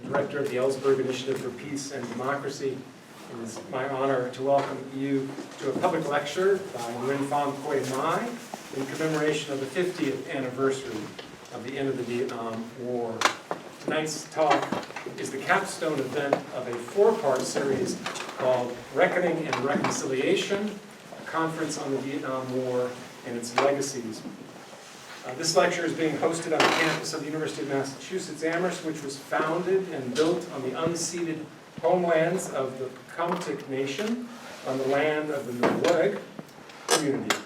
Director of the Ellsberg Initiative for Peace and Democracy. It is my honor to welcome you to a public lecture by Nguyễn Phan Quế Mai in commemoration of the 50th anniversary of the end of the Vietnam War. Tonight's talk is the capstone event of a four-part series called Reckoning and Reconciliation, a conference on the Vietnam War and its legacies. This lecture is being hosted on the campus of the University of Massachusetts Amherst, which was founded and built on the unceded homelands of the Pecumtuck Nation on the land of the novelist community.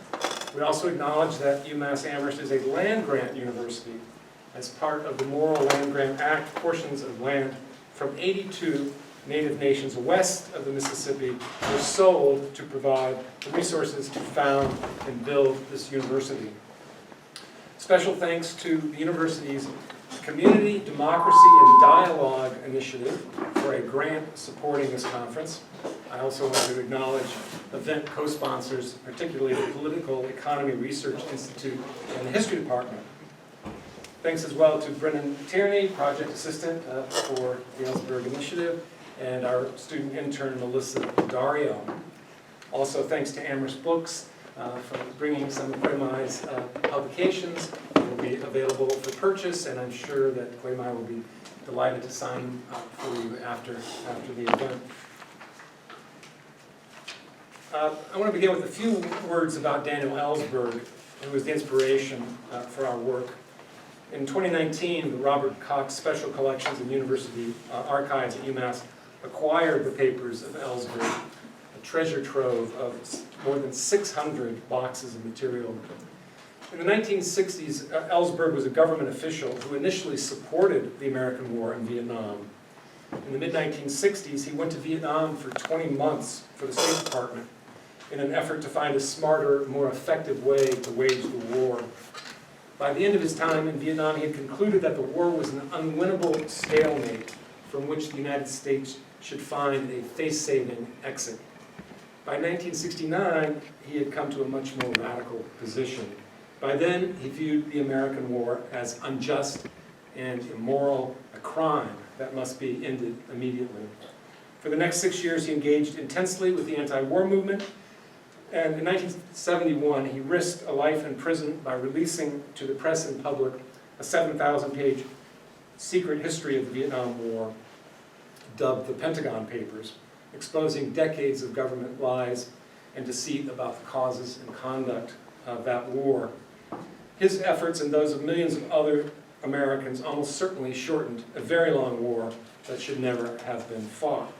We also acknowledge that UMass Amherst is a land-grant university. As part of the Morrill Land Grant Act, portions of land from 82 Native nations west of the Mississippi were sold to provide the resources to found and build this university. Special thanks to the university's Community, Democracy, and Dialogue Initiative for a grant supporting this conference. I also want to acknowledge event co-sponsors, particularly the Political Economy Research Institute and the History Department. Thanks as well to Brennan Tierney, Project Assistant for the Ellsberg Initiative, and our student intern, Melissa Dario. Also thanks to Amherst Books for bringing some of Quế Mai's publications. They will be available for purchase, and I'm sure that Quế Mai will be delighted to sign for you after the event. I want to begin with a few words about Daniel Ellsberg, who was the inspiration for our work. In 2019, the Robert Cox Special Collections and University Archives at UMass acquired the papers of Ellsberg, a treasure trove of more than 600 boxes of material. In the 1960s, Ellsberg was a government official who initially supported the American war in Vietnam. In the mid-1960s, he went to Vietnam for 20 months for the State Department in an effort to find a smarter, more effective way to wage the war. By the end of his time in Vietnam, he had concluded that the war was an unwinnable stalemate from which the United States should find a face-saving exit. By 1969, he had come to a much more radical position. By then, he viewed the American war as unjust and immoral, a crime that must be ended immediately. For the next 6 years, he engaged intensely with the anti-war movement, and in 1971, he risked a life in prison by releasing to the press and public a 7,000-page secret history of the Vietnam War, dubbed the Pentagon Papers, exposing decades of government lies and deceit about the causes and conduct of that war. His efforts and those of millions of other Americans almost certainly shortened a very long war that should never have been fought.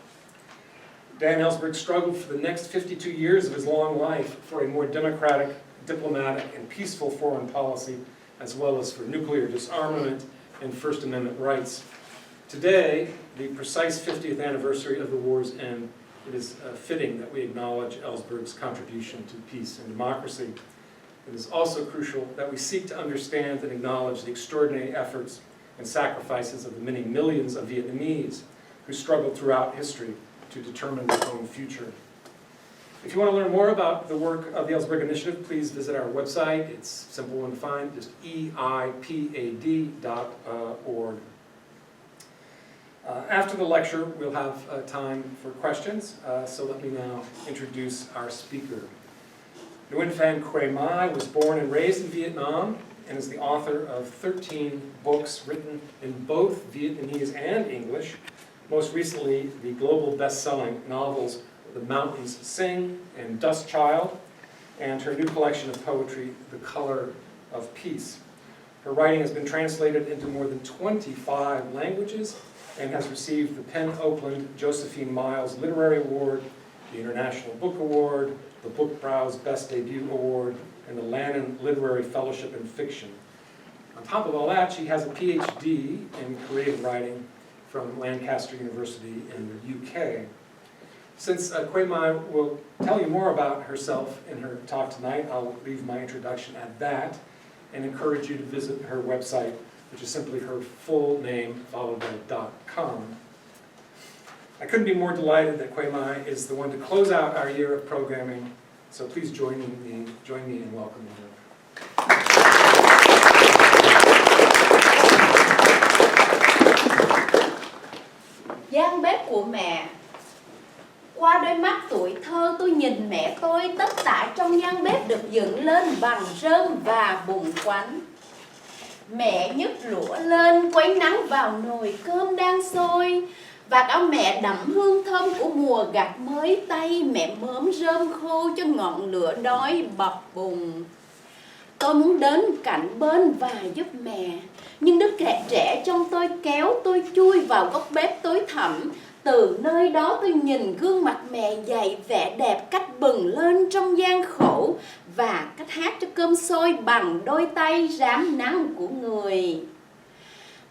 Dan Ellsberg struggled for the next 52 years of his long life for a more democratic, diplomatic, and peaceful foreign policy, as well as for nuclear disarmament and First Amendment rights. Today, the precise 50th anniversary of the war's end, it is fitting that we acknowledge Ellsberg's contribution to peace and democracy. It is also crucial that we seek to understand and acknowledge the extraordinary efforts and sacrifices of the many millions of Vietnamese who struggled throughout history to determine their own future. If you want to learn more about the work of the Ellsberg Initiative, please visit our website. It's simple one to find, just eipad.org. After the lecture, we'll have time for questions, so let me now introduce our speaker. Nguyễn Phan Quế Mai was born and raised in Vietnam and is the author of 13 books written in both Vietnamese and English, most recently the global best-selling novels The Mountains Sing and Dust Child, and her new collection of poetry, The Color of Peace. Her writing has been translated into more than 25 languages and has received the Penn Oakland Josephine Miles Literary Award, the International Book Award, the Book Browse Best Debut Award, and the Lannan Literary Fellowship in Fiction. On top of all that, she has a PhD in creative writing from Lancaster University in the UK. Since Quế Mai will tell you more about herself in her talk tonight, I'll leave my introduction at that and encourage you to visit her website, which is simply her full name followed by .com. I couldn't be more delighted that Quế Mai is the one to close out our year of programming, so please join me in welcoming her. Gian bếp của mẹ. Qua đôi mắt tuổi thơ tôi nhìn mẹ tôi, tất cả trong gian bếp được dựng lên bằng rơm và bùn quánh. Mẹ nhấc lửa lên quấy nắng vào nồi cơm đang sôi, và áo mẹ đậm hương thơm của mùa gặt mới, tay mẹ mớm rơm khô cho ngọn lửa đói bập bùng. Tôi muốn đến cạnh bên và giúp mẹ, nhưng đứa trẻ trong tôi kéo tôi chui vào góc bếp tối thẳm. Từ nơi đó tôi nhìn gương mặt mẹ dày vẻ đẹp cách bừng lên trong gian khổ, và cách hát cho cơm sôi bằng đôi tay rám nắng của người.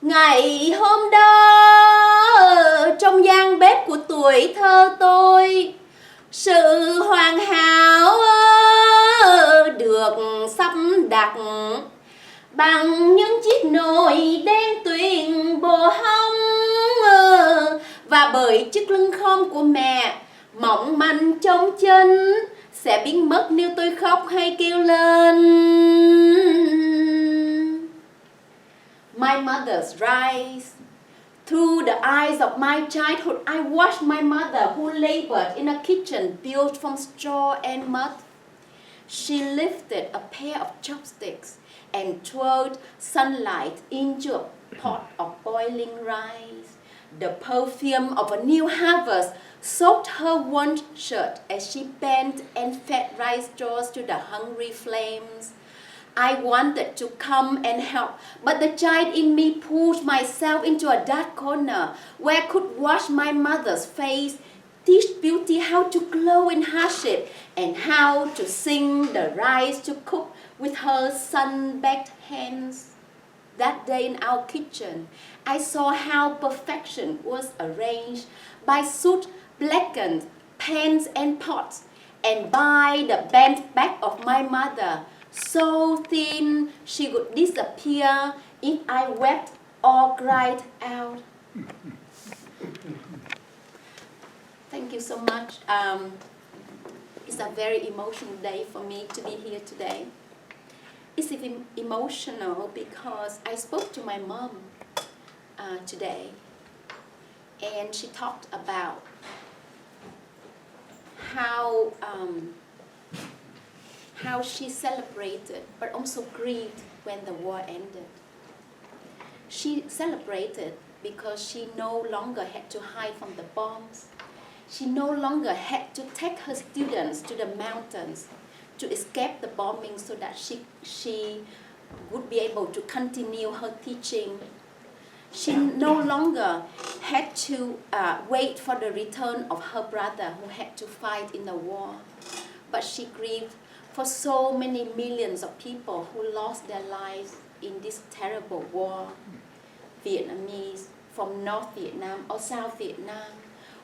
Ngày hôm đó, trong gian bếp của tuổi thơ tôi, sự hoàn hảo được sắp đặt bằng những chiếc nồi đen tuyền bồ hông, và bởi chiếc lưng khom của mẹ mỏng manh trong chân sẽ biến mất nếu tôi khóc hay kêu lên. My mother's rise. Through the eyes of my childhood, I watched my mother, who labored in a kitchen built from straw and mud. She lifted a pair of chopsticks and twirled sunlight into a pot of boiling rice. The perfume of a new harvest soaked her worn shirt as she bent and fed rice straws to the hungry flames. I wanted to come and help, but the child in me pushed myself into a dark corner where I could watch my mother's face, teach beauty how to glow in hardship and how to sing the rice to cook with her sun-baked hands. That day in our kitchen, I saw how perfection was arranged by soot blackened pans and pots, and by the bent back of my mother, so thin she would disappear if I wept or cried out. Thank you so much. It's a very emotional day for me to be here today. It's emotional because I spoke to my mom today, and she talked about how she celebrated but also grieved when the war ended. She celebrated because she no longer had to hide from the bombs. She no longer had to take her students to the mountains to escape the bombing so that she would be able to continue her teaching. She no longer had to wait for the return of her brother who had to fight in the war, but she grieved for so many millions of people who lost their lives in this terrible war. Vietnamese from North Vietnam or South Vietnam,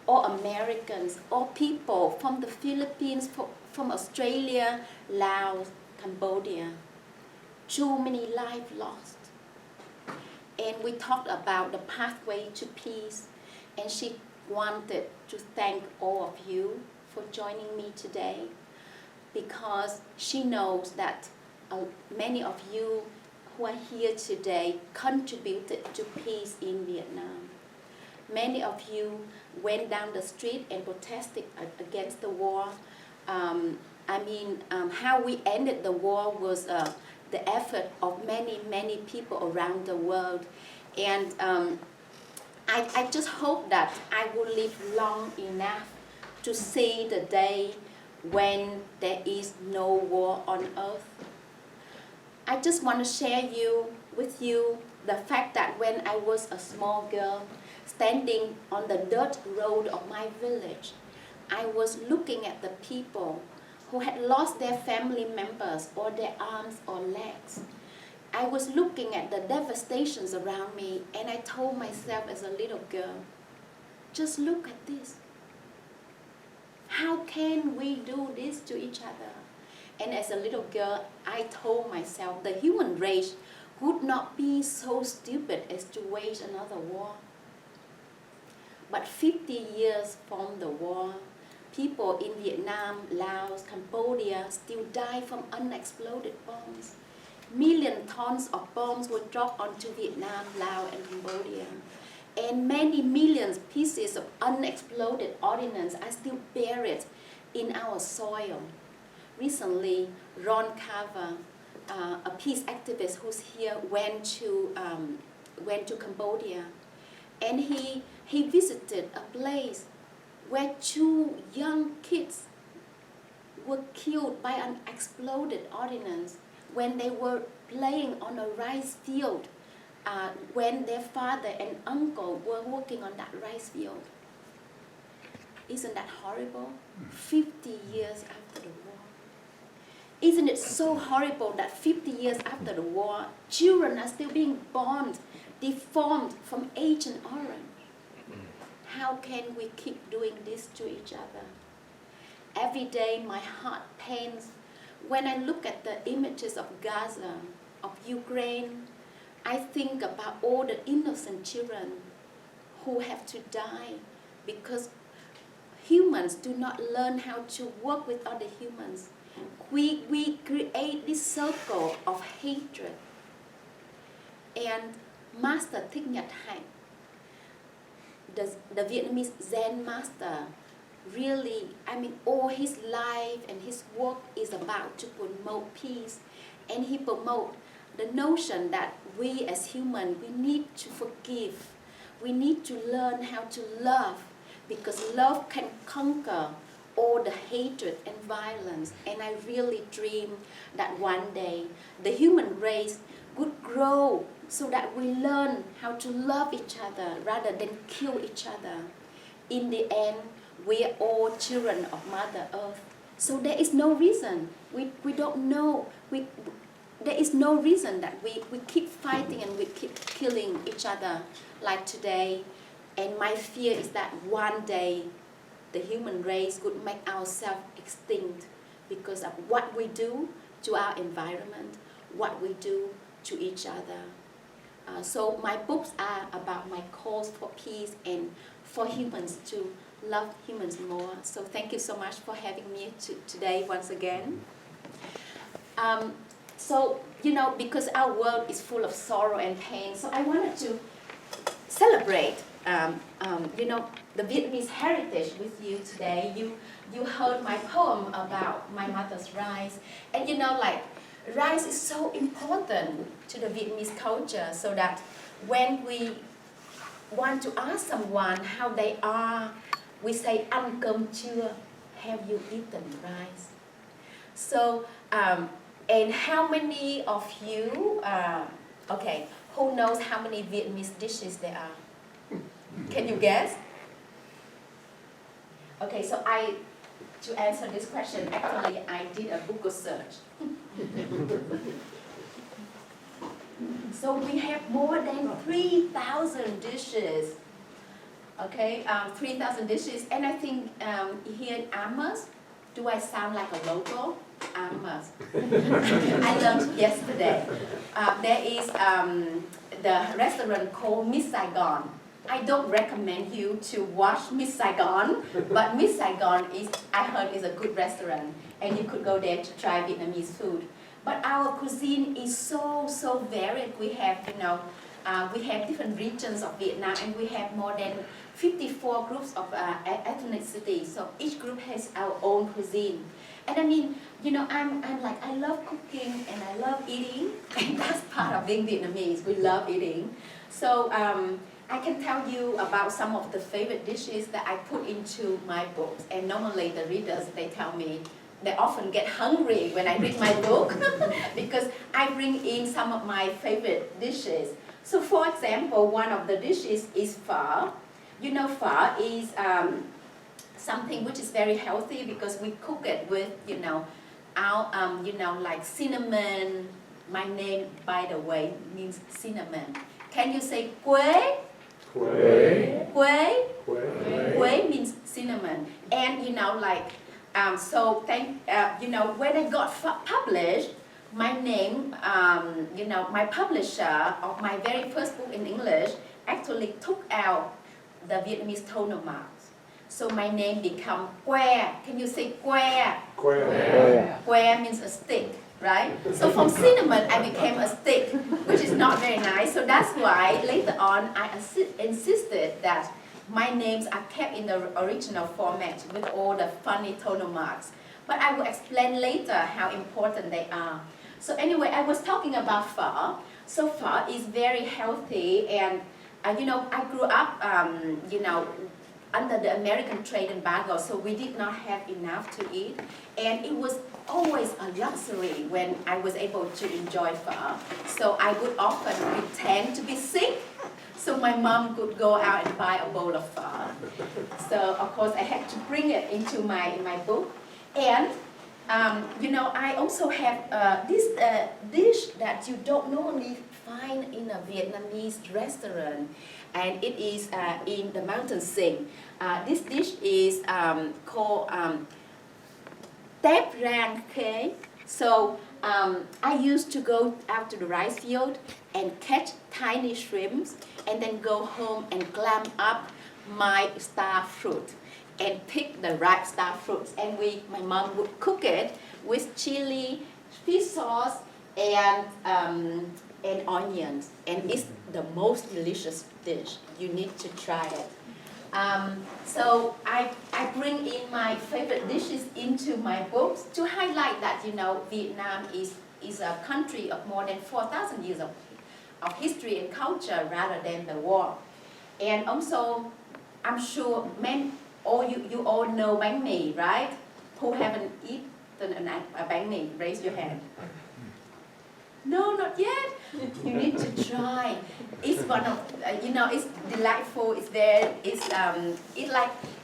or Americans, or people from the Philippines, from Australia, Laos, Cambodia. Too many lives lost. And we talked about the pathway to peace, and she wanted to thank all of you for joining me today, because she knows that many of you who are here today contributed to peace in Vietnam. Many of you went down the street and protested against the war. How we ended the war was the effort of many, many people around the world. And I just hope that I will live long enough to see the day when there is no war on earth. I just want to share with you the fact that when I was a small girl, standing on the dirt road of my village, I was looking at the people who had lost their family members or their arms or legs. I was looking at the devastations around me, and I told myself as a little girl, just look at this. How can we do this to each other? And as a little girl, I told myself the human race would not be so stupid as to wage another war. But 50 years from the war, people in Vietnam, Laos, Cambodia still die from unexploded bombs. Million tons of bombs were dropped onto Vietnam, Laos, and Cambodia. And many millions pieces of unexploded ordnance are still buried in our soil. Recently, Ron Carver, a peace activist who's here, went to Cambodia, and he visited a place where 2 young kids were killed by an exploded ordnance when they were playing on a rice field, when their father and uncle were working on that rice field. Isn't that horrible? 50 years after the war. Isn't it so horrible that 50 years after the war, children are still being born deformed from Agent Orange? How can we keep doing this to each other? Every day my heart pains when I look at the images of Gaza, of Ukraine. I think about all the innocent children who have to die because humans do not learn how to work with other humans. We create this circle of hatred. And Master Thich Nhat Hanh, the Vietnamese Zen master, really, all his life and his work is about to promote peace. And he promotes the notion that we as humans, we need to forgive. We need to learn how to love, because love can conquer all the hatred and violence. And I really dream that one day the human race would grow so that we learn how to love each other rather than kill each other. In the end, we are all children of Mother Earth. So there is no reason, we don't know, there is no reason that we keep fighting and we keep killing each other like today. And my fear is that one day the human race could make ourselves extinct because of what we do to our environment, what we do to each other. So my books are about my cause for peace and for humans to love humans more. So thank you so much for having me today once again. So, because our world is full of sorrow and pain, so I wanted to celebrate, the Vietnamese heritage with you today. You heard my poem about my mother's rice, and rice is so important to the Vietnamese culture, so that when we want to ask someone how they are, we say, ăn cơm chưa? Have you eaten rice? So, and how many of you, who knows how many Vietnamese dishes there are? Can you guess? Okay, so to answer this question, actually I did a Google search. So we have more than 3,000 dishes. Okay, 3,000 dishes, and I think here in Amos, do I sound like a local? Amos. I learned yesterday. There is the restaurant called Miss Saigon. I don't recommend you to watch Miss Saigon, but Miss Saigon I heard is a good restaurant, and you could go there to try Vietnamese food. But our cuisine is so varied. We have, we have different regions of Vietnam, and we have more than 54 groups of ethnicity. So each group has our own cuisine. And I love cooking and I love eating, and that's part of being Vietnamese. We love eating. So I can tell you about some of the favorite dishes that I put into my books. And normally the readers, they tell me, they often get hungry when I read my book because I bring in some of my favorite dishes. So for example, one of the dishes is pho. Pho is something which is very healthy because we cook it with, like cinnamon. My name, by the way, means cinnamon. Can you say quế? Quế. Quế? Quế. Quế means cinnamon. And when I got published, my name, my publisher of my very first book in English actually took out the Vietnamese tone of mouth. So my name became Que. Can you say Que? Que. Que means a stick, right? So from cinnamon, I became a stick, which is not very nice. So that's why later on, I insisted that my names are kept in the original format with all the funny tonal marks. But I will explain later how important they are. So anyway, I was talking about pho. So pho is very healthy, and you know, I grew up, you know, under the American trade embargo, so we did not have enough to eat. And it was always a luxury when I was able to enjoy pho. So I would often pretend to be sick, so my mom could go out and buy a bowl of pho. So of course I had to bring it into my book. And you know, I also have this dish that you don't normally find in a Vietnamese restaurant, and it is in the mountain Sing. This dish is called tép rang khế. So I used to go out to the rice field and catch tiny shrimps, and then go home and clam up my star fruit and pick the ripe star fruits. And my mom would cook it with chili, fish sauce, and onions. And it's the most delicious dish. You need to try it. So I bring in my favorite dishes into my books to highlight that, you know, Vietnam is a country of more than 4,000 years of history and culture rather than the war. And also, I'm sure you all know bánh mì, right? Who haven't eaten a bánh mì? Raise your hand. No, not yet. You need to try. It's one of, you know, it's delightful. It's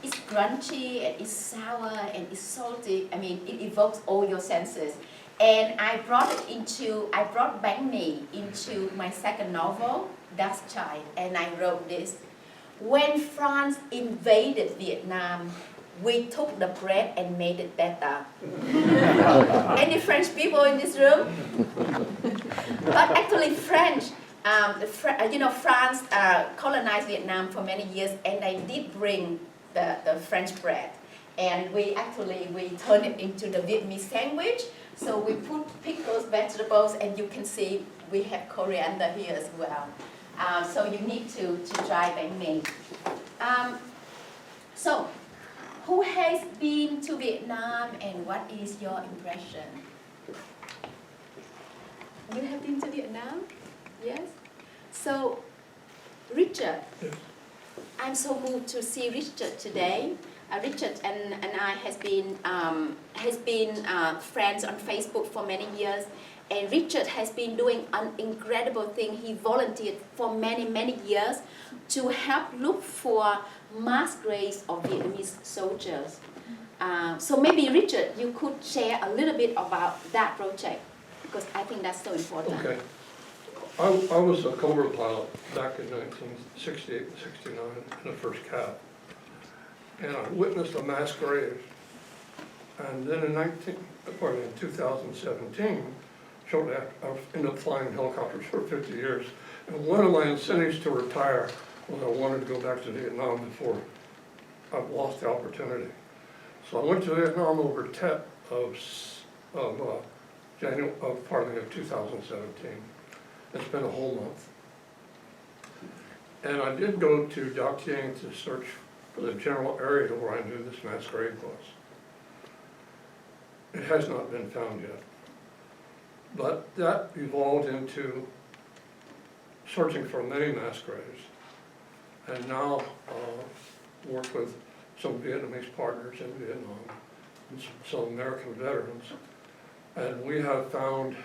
it's crunchy and it's sour and it's salty. I mean, it evokes all your senses. And I brought bánh mì into my second novel, Dust Child, and I wrote this. When France invaded Vietnam, we took the bread and made it better. Any French people in this room? But actually you know, France colonized Vietnam for many years, and they did bring the French bread. And we turned it into the Vietnamese sandwich. So we put pickles, vegetables, and you can see we have coriander here as well. So you need to try bánh mì. So, who has been to Vietnam and what is your impression? You have been to Vietnam? Yes? So, Richard, Yes. I'm so moved to see Richard today. Richard and I has been friends on Facebook for many years. And Richard has been doing an incredible thing. He volunteered for many years to help look for mass graves of Vietnamese soldiers. So maybe Richard, you could share a little bit about that project, because I think that's so important. Okay. I was a Cobra pilot back in 1968 and 69 in the first cap. And I witnessed a mass grave. And then in 2017, shortly after, I ended up flying helicopters for 50 years. And one of my incentives to retire was I wanted to go back to Vietnam before I've lost the opportunity. So I went to Vietnam over Tet of 2017. It's been a whole month. And I did go to Dak Giang to search for the general area where I knew this mass grave was. It has not been found yet. But that evolved into searching for many mass graves, and now work with some Vietnamese partners in Vietnam, and some American veterans, and we have found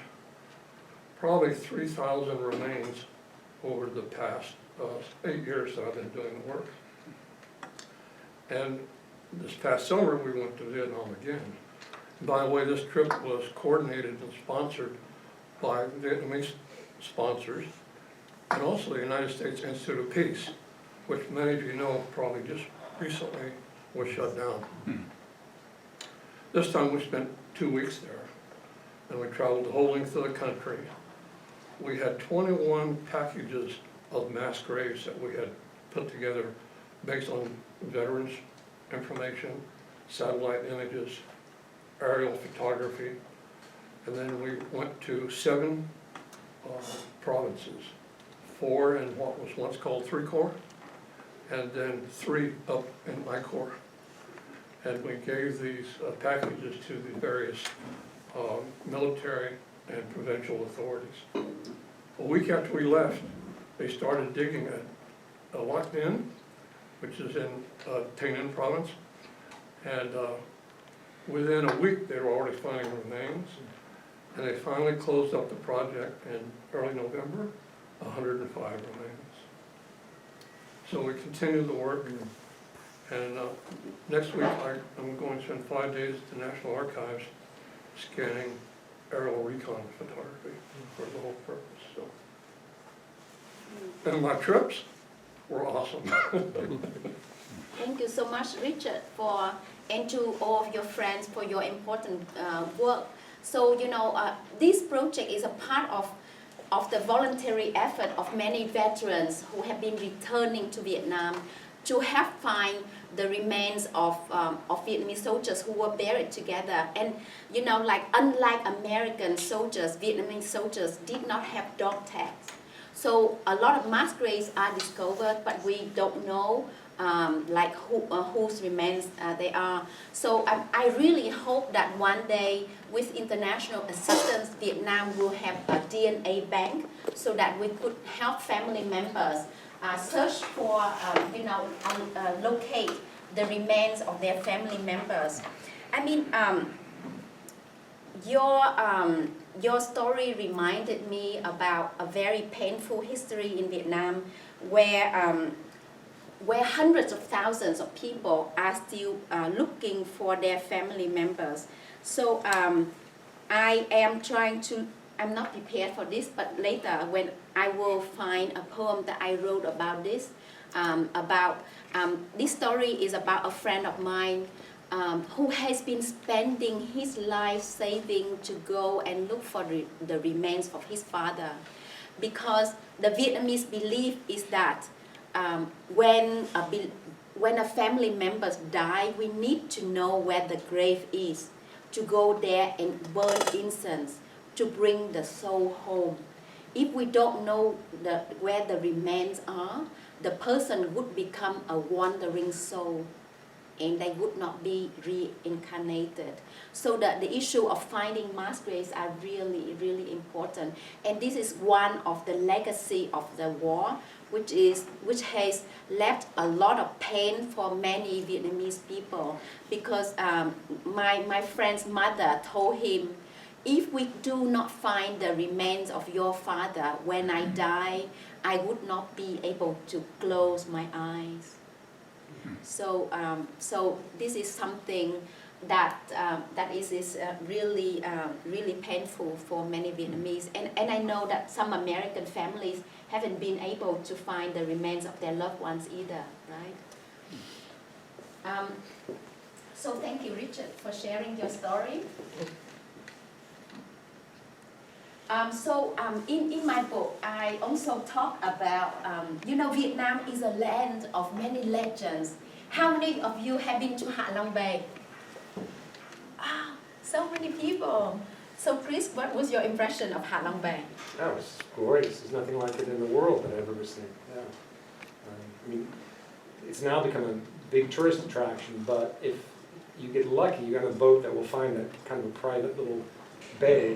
probably 3,000 remains over the past 8 years that I've been doing the work. And this past summer we went to Vietnam again. By the way, this trip was coordinated and sponsored by Vietnamese sponsors, and also the United States Institute of Peace, which many of you know probably just recently was shut down. This time we spent 2 weeks there, and we traveled the whole length of the country. We had 21 packages of mass graves that we had put together based on veterans information, satellite images, aerial photography, And then we went to 7 provinces, 4 in what was once called 3 Corps, and then 3 up in I Corps. And we gave these packages to the various military and provincial authorities. A week after we left, they started digging at Lac Ninh, which is in Tainan province, and within a week they were already finding remains, and they finally closed up the project in early November, 105 remains. So we continued the work, and next week I'm going to spend 5 days at the National Archives scanning aerial recon photography for the whole purpose. So, and my trips were awesome. Thank you so much, Richard, and to all of your friends for your important work. So, you know, this project is a part of the voluntary effort of many veterans who have been returning to Vietnam to help find the remains of Vietnamese soldiers who were buried together. And, you know, like unlike American soldiers, Vietnamese soldiers did not have dog tags. So a lot of mass graves are discovered, but we don't know whose remains they are. So I really hope that one day, with international assistance, Vietnam will have a DNA bank so that we could help family members search for, locate the remains of their family members. I mean, your story reminded me about a very painful history in Vietnam where hundreds of thousands of people are still looking for their family members. So I'm not prepared for this, but later when I will find a poem that I wrote about this, this story is about a friend of mine who has been spending his life saving to go and look for the remains of his father. Because the Vietnamese belief is that when a family member dies, we need to know where the grave is, to go there and burn incense, to bring the soul home. If we don't know where the remains are, the person would become a wandering soul and they would not be reincarnated. So the issue of finding mass graves are really, really important. And this is one of the legacy of the war, which has left a lot of pain for many Vietnamese people. Because my friend's mother told him, if we do not find the remains of your father, when I die, I would not be able to close my eyes. So this is something that is really really painful for many Vietnamese, and I know that some American families haven't been able to find the remains of their loved ones either, right? So thank you, Richard, for sharing your story. In my book, I also talk about, Vietnam is a land of many legends. How many of you have been to Hạ Long Bay? So many people. So Chris, what was your impression of Hạ Long Bay? Oh, it's gorgeous. There's nothing like it in the world that I've ever seen. Yeah. I mean, it's now become a big tourist attraction, but if you get lucky, you got a boat that will find that kind of a private little bay,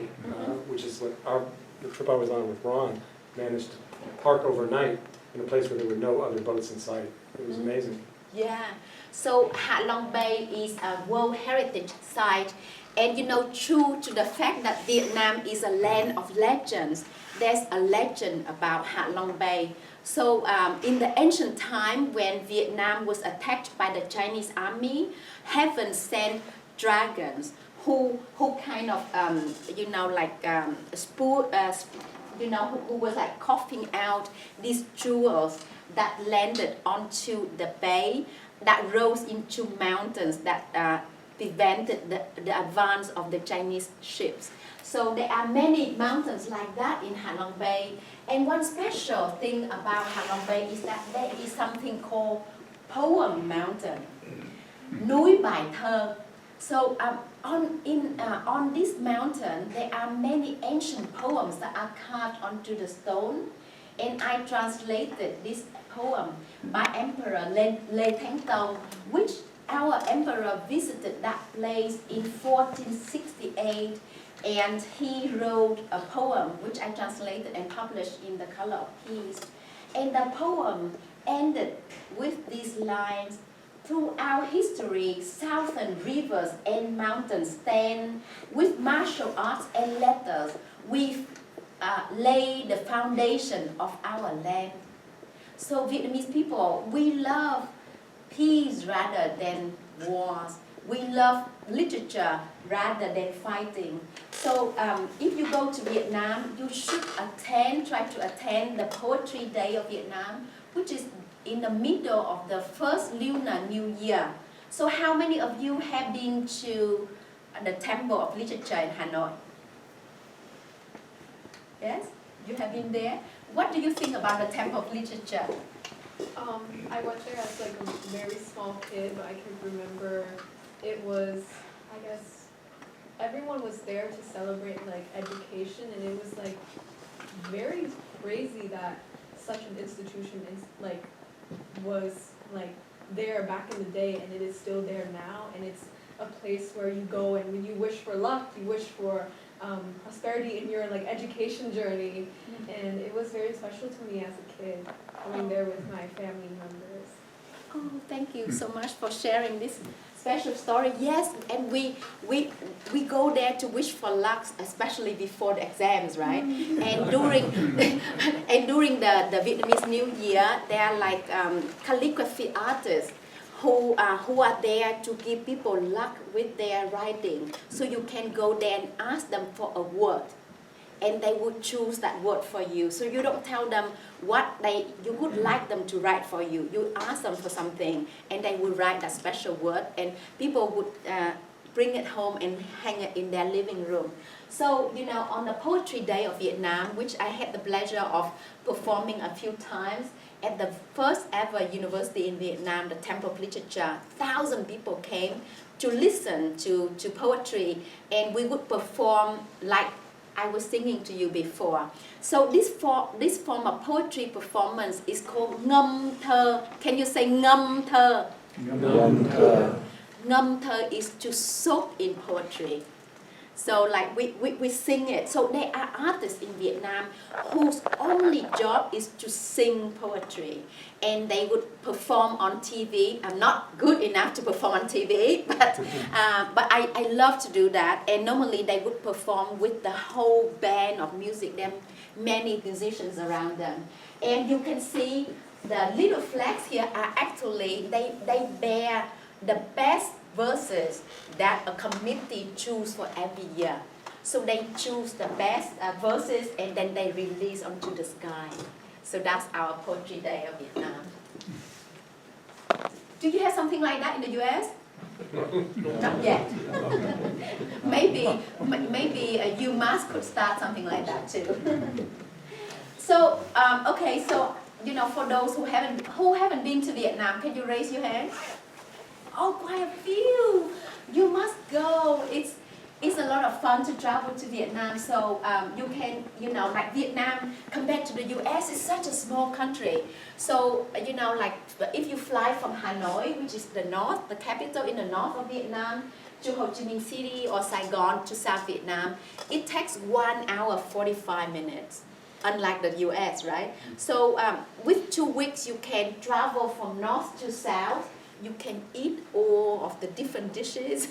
which is what the trip I was on with Ron managed to park overnight in a place where there were no other boats in sight. It was amazing. Yeah, so Hạ Long Bay is a World Heritage Site, and true to the fact that Vietnam is a land of legends, there's a legend about Hạ Long Bay. So in the ancient time when Vietnam was attacked by the Chinese army, heaven sent dragons who kind of who was like coughing out these jewels that landed onto the bay, that rose into mountains that prevented the advance of the Chinese ships. So there are many mountains like that in Hạ Long Bay. And one special thing about Hạ Long Bay is that there is something called Poem Mountain, núi bài thơ. So on this mountain, there are many ancient poems that are carved onto the stone, and I translated this poem by Emperor Lê Thánh Tông, which our emperor visited that place in 1468, and he wrote a poem which I translated and published in The Color of Peace. And the poem ended with these lines: throughout history, southern rivers and mountains stand. With martial arts and letters, we've laid the foundation of our land. So Vietnamese people, we love peace rather than wars. We love literature rather than fighting. So if you go to Vietnam, you should try to attend the Poetry Day of Vietnam, which is in the middle of the first Lunar New Year. So how many of you have been to the Temple of Literature in Hanoi? Yes? You have been there? What do you think about the Temple of Literature? I went there as like a very small kid, but I can remember it was, I guess, everyone was there to celebrate like education, and it was like very crazy that such an institution is like was like there back in the day, and it is still there now, and it's a place where you go and when you wish for luck, you wish for prosperity in your like education journey, and it was very special to me as a kid going there with my family members. Oh, thank you so much for sharing this special story. Yes, and we go there to wish for luck, especially before the exams, right? And during the Vietnamese New Year, there are like calligraphy artists who are there to give people luck with their writing. So you can go there and ask them for a word, and they would choose that word for you. So you don't tell them what you would like them to write for you. You ask them for something, and they will write that special word, and people would bring it home and hang it in their living room. So, you know, on the Poetry Day of Vietnam, which I had the pleasure of performing a few times, at the first ever university in Vietnam, the Temple of Literature, 1,000 people came to listen to poetry, and we would perform like I was singing to you before. So this form of poetry performance is called ngâm thơ. Can you say ngâm thơ? Ngâm thơ. Ngâm thơ is to soak in poetry. So like we sing it. So there are artists in Vietnam whose only job is to sing poetry, and they would perform on TV. I'm not good enough to perform on TV, but I love to do that. And normally they would perform with the whole band of music. There are many musicians around them, and you can see the little flags here are actually they bear the best verses that a committee choose for every year. So they choose the best verses, and then they release onto the sky. So that's our Poetry Day of Vietnam. Do you have something like that in the US? Not yet. maybe UMass could start something like that too. So okay, so you know, for those who haven't been to Vietnam, can you raise your hand? Oh, quite a few. You must go. It's a lot of fun to travel to Vietnam. So you can, you know, like Vietnam compared to the US, is such a small country. So you know, like if you fly from Hanoi, which is the north, the capital in the north of Vietnam, to Ho Chi Minh City or Saigon to South Vietnam, it takes 1 hour 45 minutes. Unlike the US, right? So with 2 weeks, you can travel from north to south. You can eat all of the different dishes.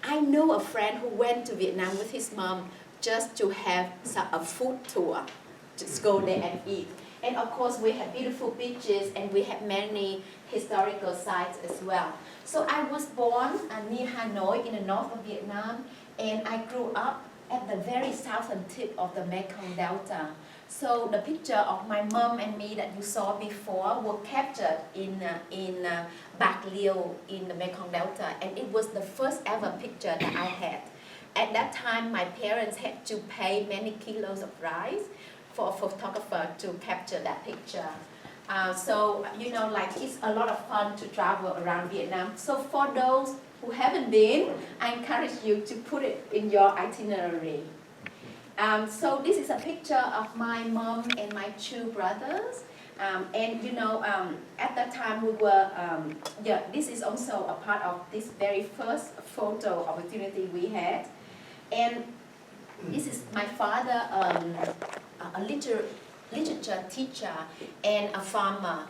I know a friend who went to Vietnam with his mom just to have a food tour. Just go there and eat. And of course, we have beautiful beaches, and we have many historical sites as well. So I was born near Hanoi in the north of Vietnam, and I grew up at the very southern tip of the Mekong Delta. So the picture of my mom and me that you saw before were captured in Bạc Liêu in the Mekong Delta, and it was the first ever picture that I had. At that time, my parents had to pay many kilos of rice for a photographer to capture that picture. So, you know, like it's a lot of fun to travel around Vietnam. So for those who haven't been, I encourage you to put it in your itinerary. So this is a picture of my mom and my two brothers. And you know, at that time we were, this is also a part of this very first photo opportunity we had. And this is my father, a literature teacher and a farmer.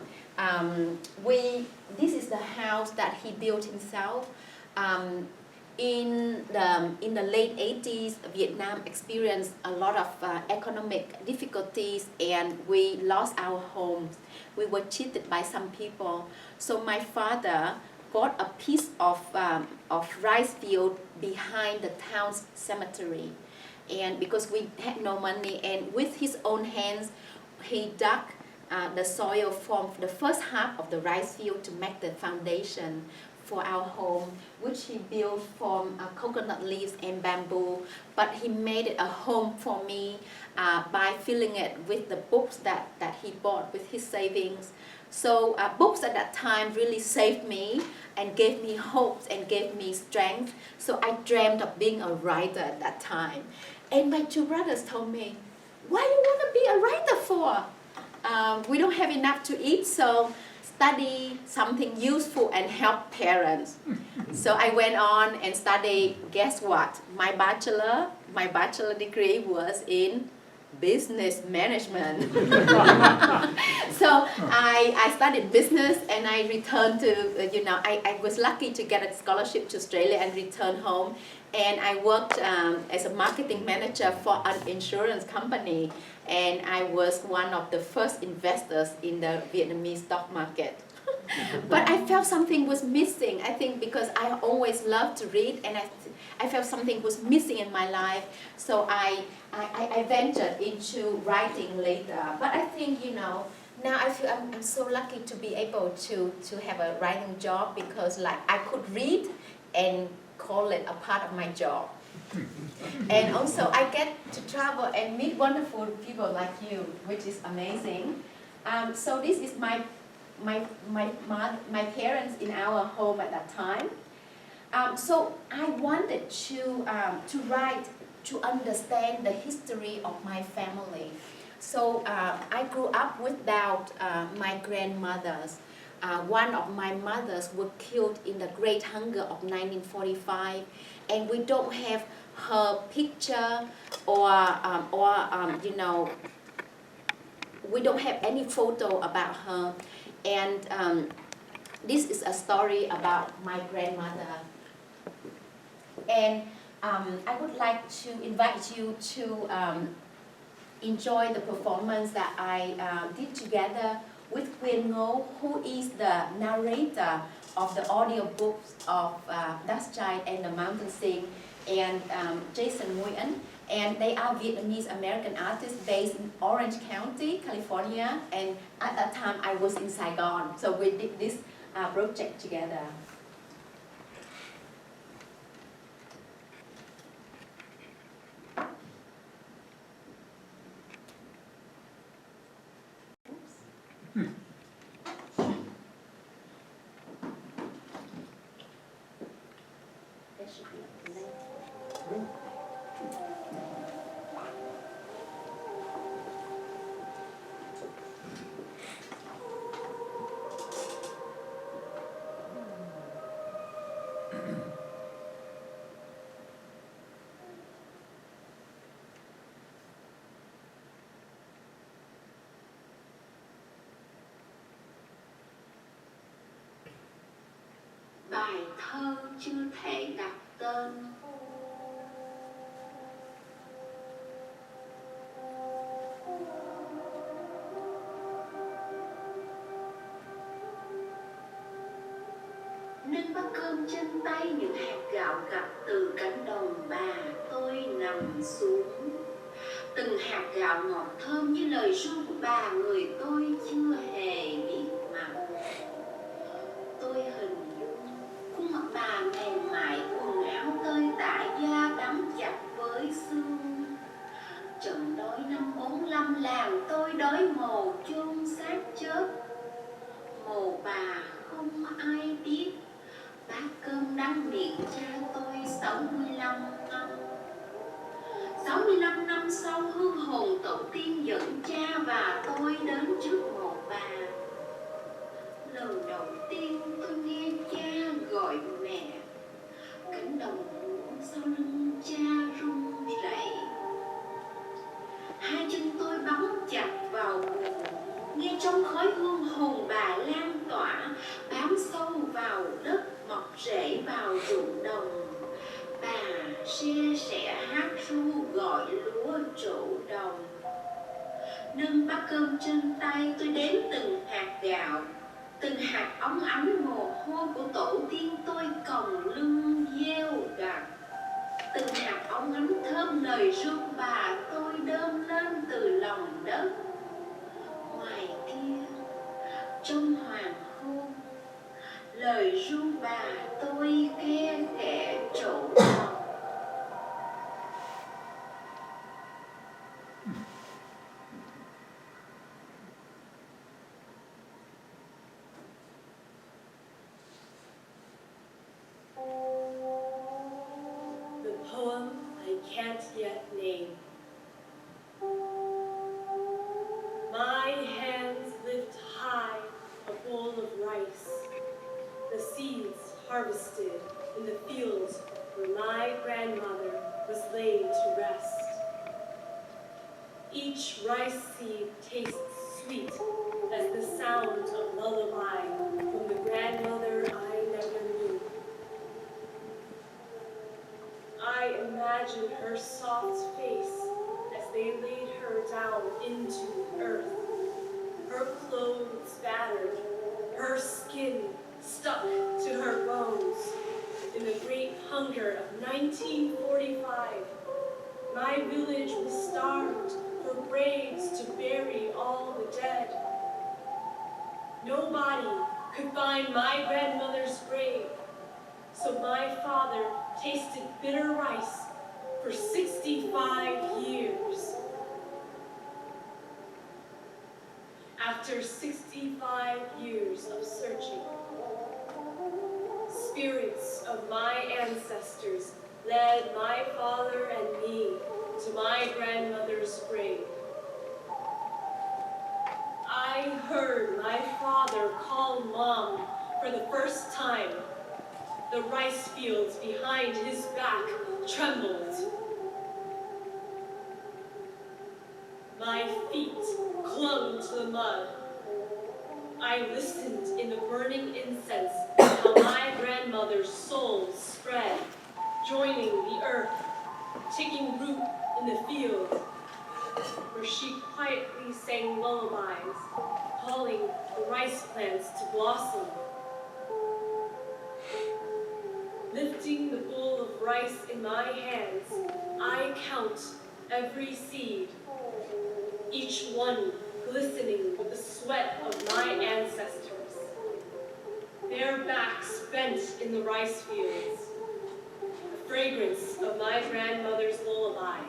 This is the house that he built himself. In the late 80s, Vietnam experienced a lot of economic difficulties and we lost our homes. We were cheated by some people. So my father bought a piece of rice field behind the town's cemetery. And because we had no money, and with his own hands, he dug the soil from the first half of the rice field to make the foundation for our home, which he built from coconut leaves and bamboo. But he made it a home for me by filling it with the books that he bought with his savings. So books at that time really saved me and gave me hopes and gave me strength. So I dreamed of being a writer at that time. And my two brothers told me, "Why do you want to be a writer for? We don't have enough to eat, so study something useful and help parents." So I went on and studied, guess what? My bachelor degree was in business management. So I studied business and I returned to, I was lucky to get a scholarship to Australia and return home. And I worked as a marketing manager for an insurance company. And I was one of the first investors in the Vietnamese stock market. But I felt something was missing, I think, because I always loved to read and I felt something was missing in my life. So I ventured into writing later. But I think, now I feel I'm so lucky to be able to have a writing job because like I could read and call it a part of my job. And also I get to travel and meet wonderful people like you, which is amazing. So this is my parents in our home at that time. So I wanted to write to understand the history of my family. So I grew up without my grandmothers. One of my mothers were killed in the Great Hunger of 1945, and we don't have her picture we don't have any photo about her. And this is a story about my grandmother. And I would like to invite you to enjoy the performance that I did together with Quyên Ngô, who is the narrator of the audiobooks of Dust Child and the Mountain Sing, and Jason Nguyen. And they are Vietnamese American artists based in Orange County, California. And at that time I was in Saigon. So we did this project together. There should be a link. Bài thơ chưa thể đặt tên. Nên bát cơm trên tay những hạt gạo gặt từ cánh đồng bà tôi nằm xuống. Từng hạt gạo ngọt thơm như lời ru của bà người tôi chưa hề biết mặt. Tôi hình khuôn mặt bà mềm mại, quần áo tơi tả, da đắm chặt với xương. Trận đói năm 45 làng tôi đói mồ chôn xác chết. năm sau hương hồn tổ tiên dẫn cha và tôi đến trước mộ bà. Lần đầu tiên tôi nghe cha gọi mẹ, cánh đồng lúa sau lưng cha rung rẩy. Hai chân tôi bám chặt vào bùn, nghe trong khói hương hồn bà lan tỏa, bám sâu vào đất, mọc rễ vào ruộng đồng. Bà se sẻ hát ru gọi lúa trổ đồng. Nâng bát cơm trên tay tôi đếm từng hạt gạo, từng hạt óng ánh mồ hôi của tổ tiên tôi còng lưng gieo gặt. Từng hạt óng ánh thơm lời ru bà tôi đơm lên từ lòng đất. Ngoài kia, trong hoàng hôn, lời ru bà tôi khe khẽ trổ đồng. The poem I can't yet name. My hands lift high a bowl of rice, the seeds harvested in the fields where my grandmother was laid to rest. Each rice seed tastes sweet as the sound of lullaby from the grandmother I never knew. I imagine her soft face as they laid her down into earth, her clothes battered, her skin stuck to her bones. In the great hunger of 1945, my village was starved for graves to bury all the dead. Nobody could find my grandmother's grave, so my father tasted bitter rice for 65 years. After 65 years of searching, spirits of my ancestors led my father and me to my grandmother's grave. I heard my father call Mom for the first time. The rice fields behind his back trembled. My feet clung to the mud. I listened in the burning incense how my grandmother's soul spread, joining the earth, taking root in the field, where she quietly sang lullabies, calling the rice plants to blossom. Lifting the bowl of rice in my hands, I count every seed, each one glistening with the sweat of my ancestors. Their backs bent in the rice fields, the fragrance of my grandmother's lullaby,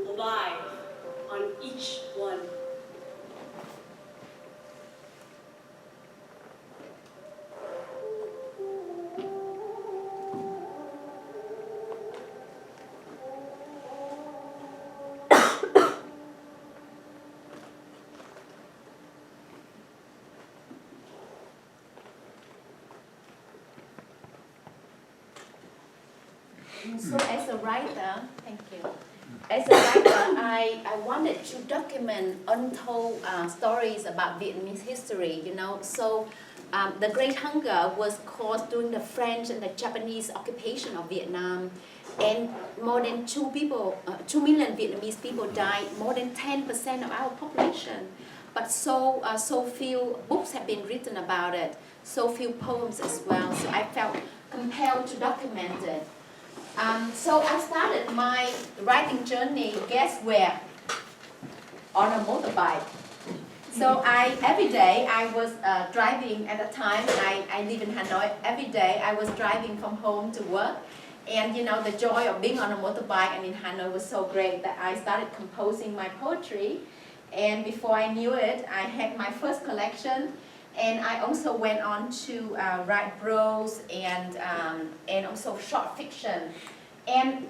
alive on each one. So as a writer, thank you. As a writer, I wanted to document untold stories about Vietnamese history, you know. So the Great Hunger was caused during the French and the Japanese occupation of Vietnam. And more than 2 million Vietnamese people died, more than 10% of our population. But so few books have been written about it, so few poems as well. So I felt compelled to document it. So I started my writing journey, guess where? On a motorbike. So every day I was driving. At the time I live in Hanoi. Every day I was driving from home to work. And you know, the joy of being on a motorbike and in Hanoi was so great that I started composing my poetry. And before I knew it, I had my first collection. And I also went on to write prose and also short fiction. And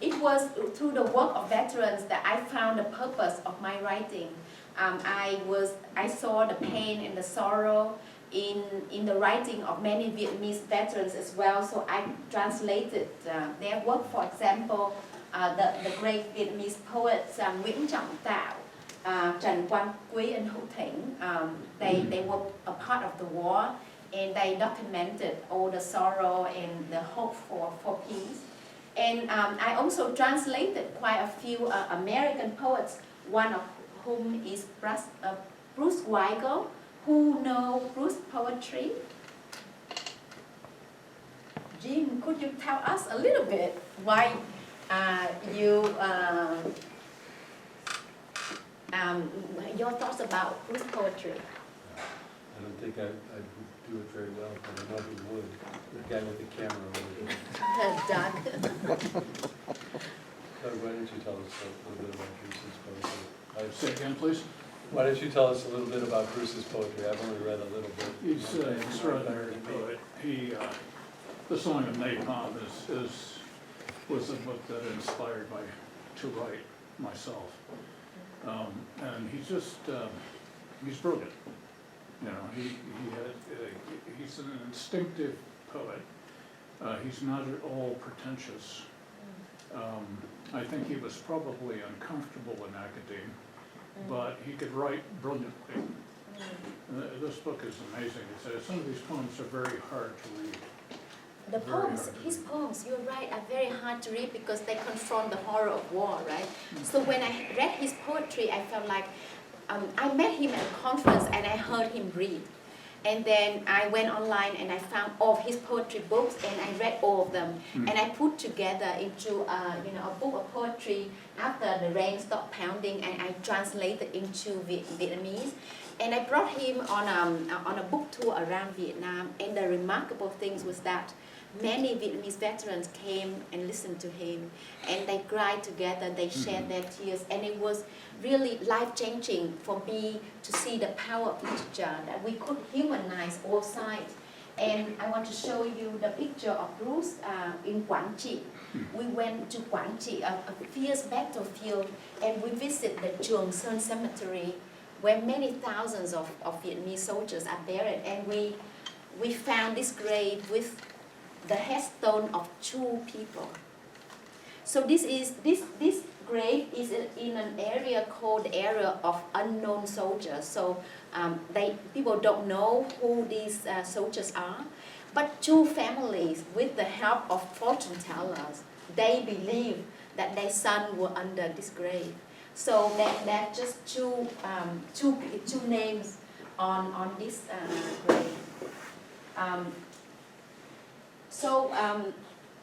It was through the work of veterans that I found the purpose of my writing. I saw the pain and the sorrow in the writing of many Vietnamese veterans as well, so I translated their work. For example, the great Vietnamese poets Nguyễn Phan Quế Mai, they were a part of the war, and they documented all the sorrow and the hope for peace. And I also translated quite a few American poets, one of whom is Bruce Weigel. Who know Bruce poetry? Jim, could you tell us a little bit why your thoughts about Bruce poetry? I don't think I would do it very well, but I know who would. The guy with the camera over there. Doug. Doug, why don't you tell us a little bit about Bruce's poetry? Say again, please. Why don't you tell us a little bit about Bruce's poetry? I've only read a little bit. He's an extraordinary poet. The Song of Napalm was a book that inspired me to write myself. And he's brilliant. You know, he's an instinctive poet. He's not at all pretentious. I think he was probably uncomfortable in academia, but he could write brilliantly. This book is amazing. Some of these poems are very hard to read. The poems, his poems, you're right, are very hard to read because they confront the horror of war, right? So when I read his poetry, I felt like I met him at a conference and I heard him read. And then I went online and I found all of his poetry books and I read all of them. And I put together into a book of poetry after the rain stopped pounding, and I translated into Vietnamese. And I brought him on a book tour around Vietnam, and the remarkable thing was that many Vietnamese veterans came and listened to him, and they cried together, they shared their tears, and it was really life-changing for me to see the power of literature, that we could humanize all sides. And I want to show you the picture of Bruce in Quảng Trị. We went to Quảng Trị, a fierce battlefield, and we visited the Trường Sơn Cemetery, where many thousands of Vietnamese soldiers are buried, and we found this grave with the headstone of two people. So this grave is in an area called the area of unknown soldiers. So people don't know who these soldiers are, but two families, with the help of fortune tellers, they believe that their son were under this grave. So that's just two names on this grave.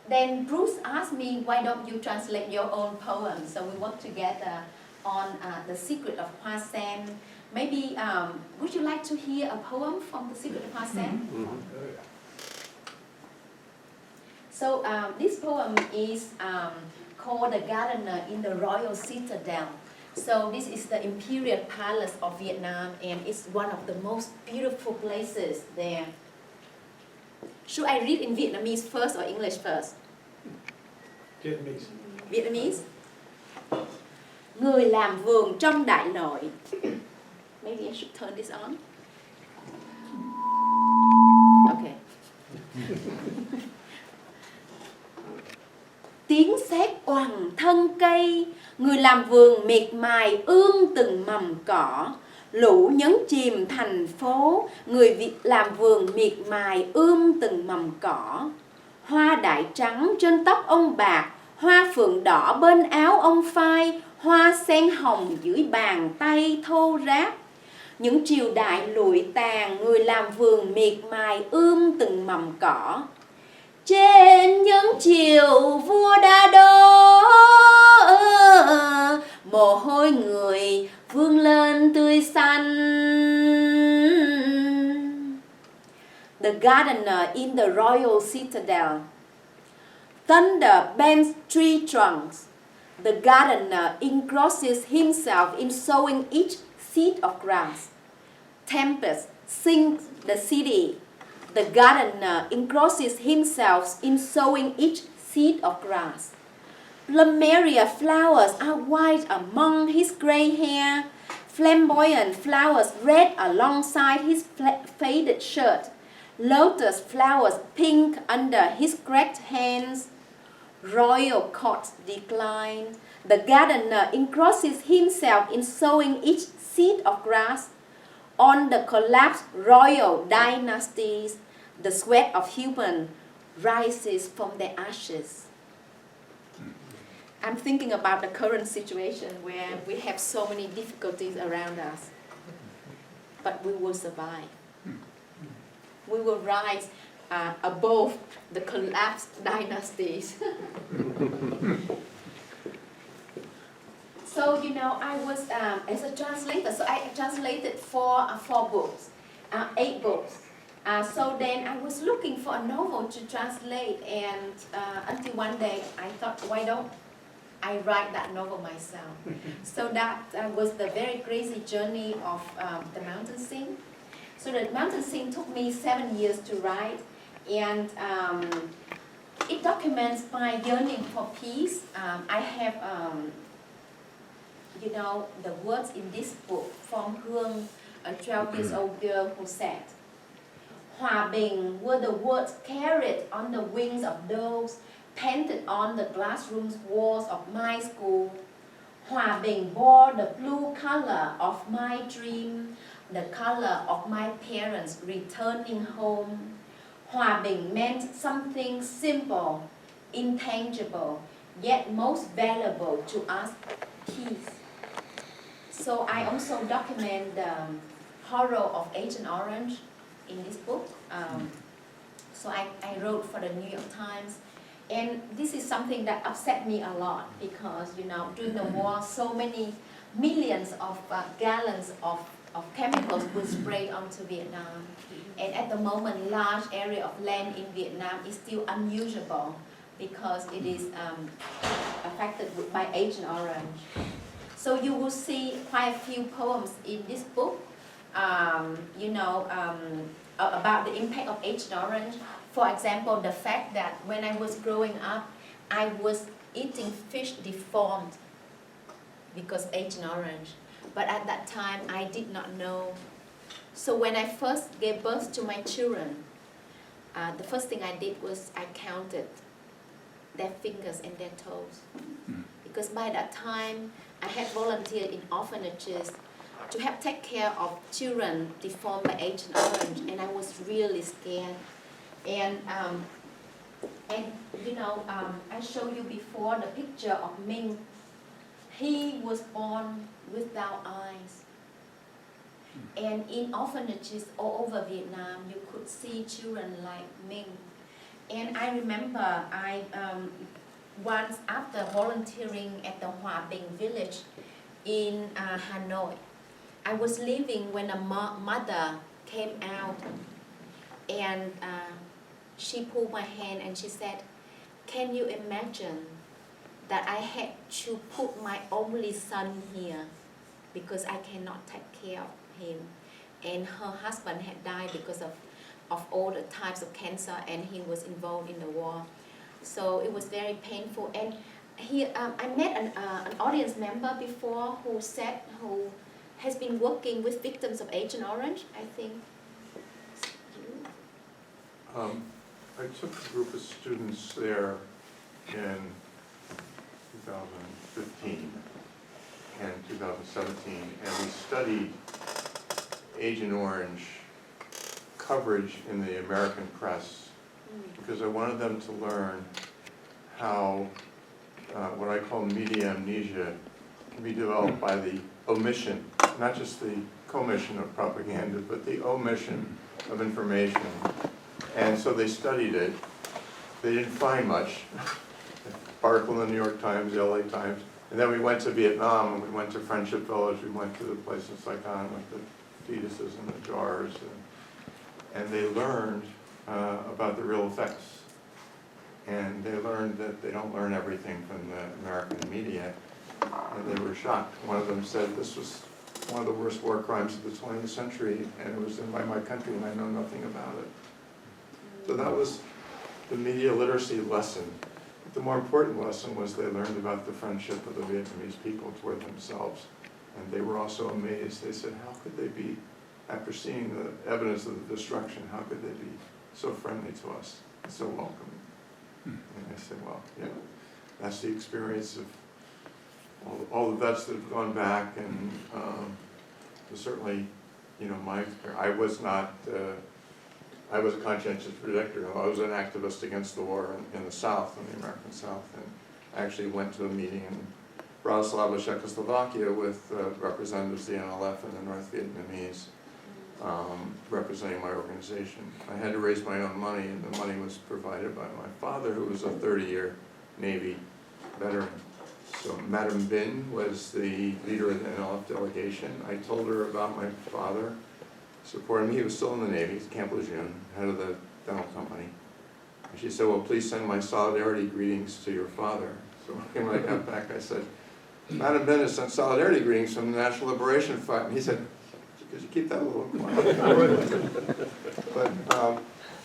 Then Bruce asked me, why don't you translate your own poem? So we worked together on The Secret of Hoa Sen. Maybe, would you like to hear a poem from The Secret of Hoa Sen? So this poem is called The Gardener in the Royal Citadel. So this is the Imperial Palace of Vietnam, and it's one of the most beautiful places there. Should I read in Vietnamese first or English first? Vietnamese. Vietnamese. Người làm vườn trong đại nội. Maybe I should turn this on. Okay. Tiếng sét oằn thân cây, người làm vườn miệt mài ươm từng mầm cỏ. Lũ nhấn chìm thành phố, người Việt làm vườn miệt mài ươm từng mầm cỏ. Hoa đại trắng trên tóc ông bạc, hoa phượng đỏ bên áo ông phai, hoa sen hồng dưới bàn tay thô ráp. Những triều đại lụi tàn, người làm vườn miệt mài ươm từng mầm cỏ. Trên những chiều vua Đa Đô, mồ hôi người vương lên tươi xanh. The gardener in the royal citadel. Thunder bends tree trunks. The gardener engrosses himself in sowing each seed of grass. Tempest sinks the city. The gardener engrosses himself in sowing each seed of grass. Plumeria flowers are white among his gray hair, flamboyant flowers red alongside his faded shirt, lotus flowers pink under his cracked hands. Royal courts decline. The gardener engrosses himself in sowing each seed of grass. On the collapsed royal dynasties, the sweat of human rises from their ashes. I'm thinking about the current situation where we have so many difficulties around us, but we will survive. We will rise above the collapsed dynasties. So, you know, I was, as a translator, so I translated four books, 8 books. So then I was looking for a novel to translate, and until one day I thought, why don't I write that novel myself? So that was the very crazy journey of The Mountain Scene. So The Mountain Scene took me 7 years to write, and it documents my yearning for peace. I have, you know, the words in this book from Hương, a 12-year-old girl who said, Hòa Bình were the words carried on the wings of doves, painted on the classroom walls of my school. Hòa Bình bore the blue color of my dream, the color of my parents returning home. Hòa Bình meant something simple, intangible, yet most valuable to us, peace. So I also document the horror of Agent Orange in this book. So I wrote for the New York Times. And this is something that upset me a lot because, you know, during the war, so many millions of gallons of chemicals were sprayed onto Vietnam. And at the moment, large area of land in Vietnam is still unusable because it is affected by Agent Orange. So you will see quite a few poems in this book, you know, about the impact of Agent Orange. For example, the fact that when I was growing up, I was eating fish deformed because Agent Orange. But at that time, I did not know. So when I first gave birth to my children, the first thing I did was I counted their fingers and their toes. Because by that time, I had volunteered in orphanages to help take care of children deformed by Agent Orange, and I was really scared. And you know, I showed you before the picture of Minh. He was born without eyes. And in orphanages all over Vietnam, you could see children like Minh. And I remember once after volunteering at the Hòa Bình village in Hanoi, I was leaving when a mother came out, and she pulled my hand and she said, "Can you imagine that I had to put my only son here because I cannot take care of him?" And her husband had died because of all the types of cancer, and he was involved in the war. So it was very painful. And I met an audience member before who has been working with victims of Agent Orange, I think. I took a group of students there in 2015 and 2017, and we studied Agent Orange coverage in the American press because I wanted them to learn how what I call media amnesia can be developed by the omission, not just the commission of propaganda, but the omission of information. And so they studied it. They didn't find much. Article in the New York Times, the LA Times. And then we went to Vietnam, and we went to Friendship Village, we went to the place in Saigon with the fetuses in the jars. And they learned about the real effects. And they learned that they don't learn everything from the American media. And they were shocked. One of them said, "This was one of the worst war crimes of the 20th century, and it was done by my country, and I know nothing about it." So that was the media literacy lesson. But the more important lesson was they learned about the friendship of the Vietnamese people toward themselves. And they were also amazed. They said, how could they be, after seeing the evidence of the destruction, how could they be so friendly to us, so welcoming? And I said, well, yeah, that's the experience of all the vets that have gone back, and certainly, you know, my experience. I was a conscientious predictor. I was an activist against the war in the South, in the American South, and I actually went to a meeting in Bratislava, Czechoslovakia, with representatives of the NLF and the North Vietnamese, representing my organization. I had to raise my own money, and the money was provided by my father, who was a 30-year Navy veteran. So Madame Bin was the leader of the NLF delegation. I told her about my father supporting me. He was still in the Navy, Camp Lejeune, head of the dental company. And she said, well, please send my solidarity greetings to your father. So when I got back, I said, Madame Bin has sent solidarity greetings from the National Liberation Front. And he said, could you keep that a little quiet? But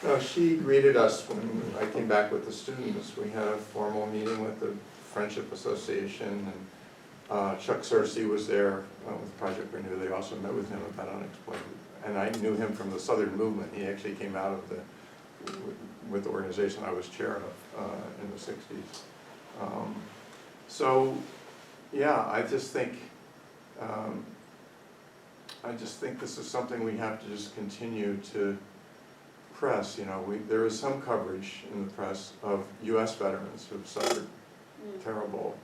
no, she greeted us when I came back with the students. We had a formal meeting with the Friendship Association, and Chuck Searcy was there with Project Renew. They also met with him about Unexplained. And I knew him from the Southern Movement. He actually came out of with the organization I was chair of in the 60s. So, yeah, I just think this is something we have to just continue to press. You know, there is some coverage in the press of U.S. veterans who have suffered terrible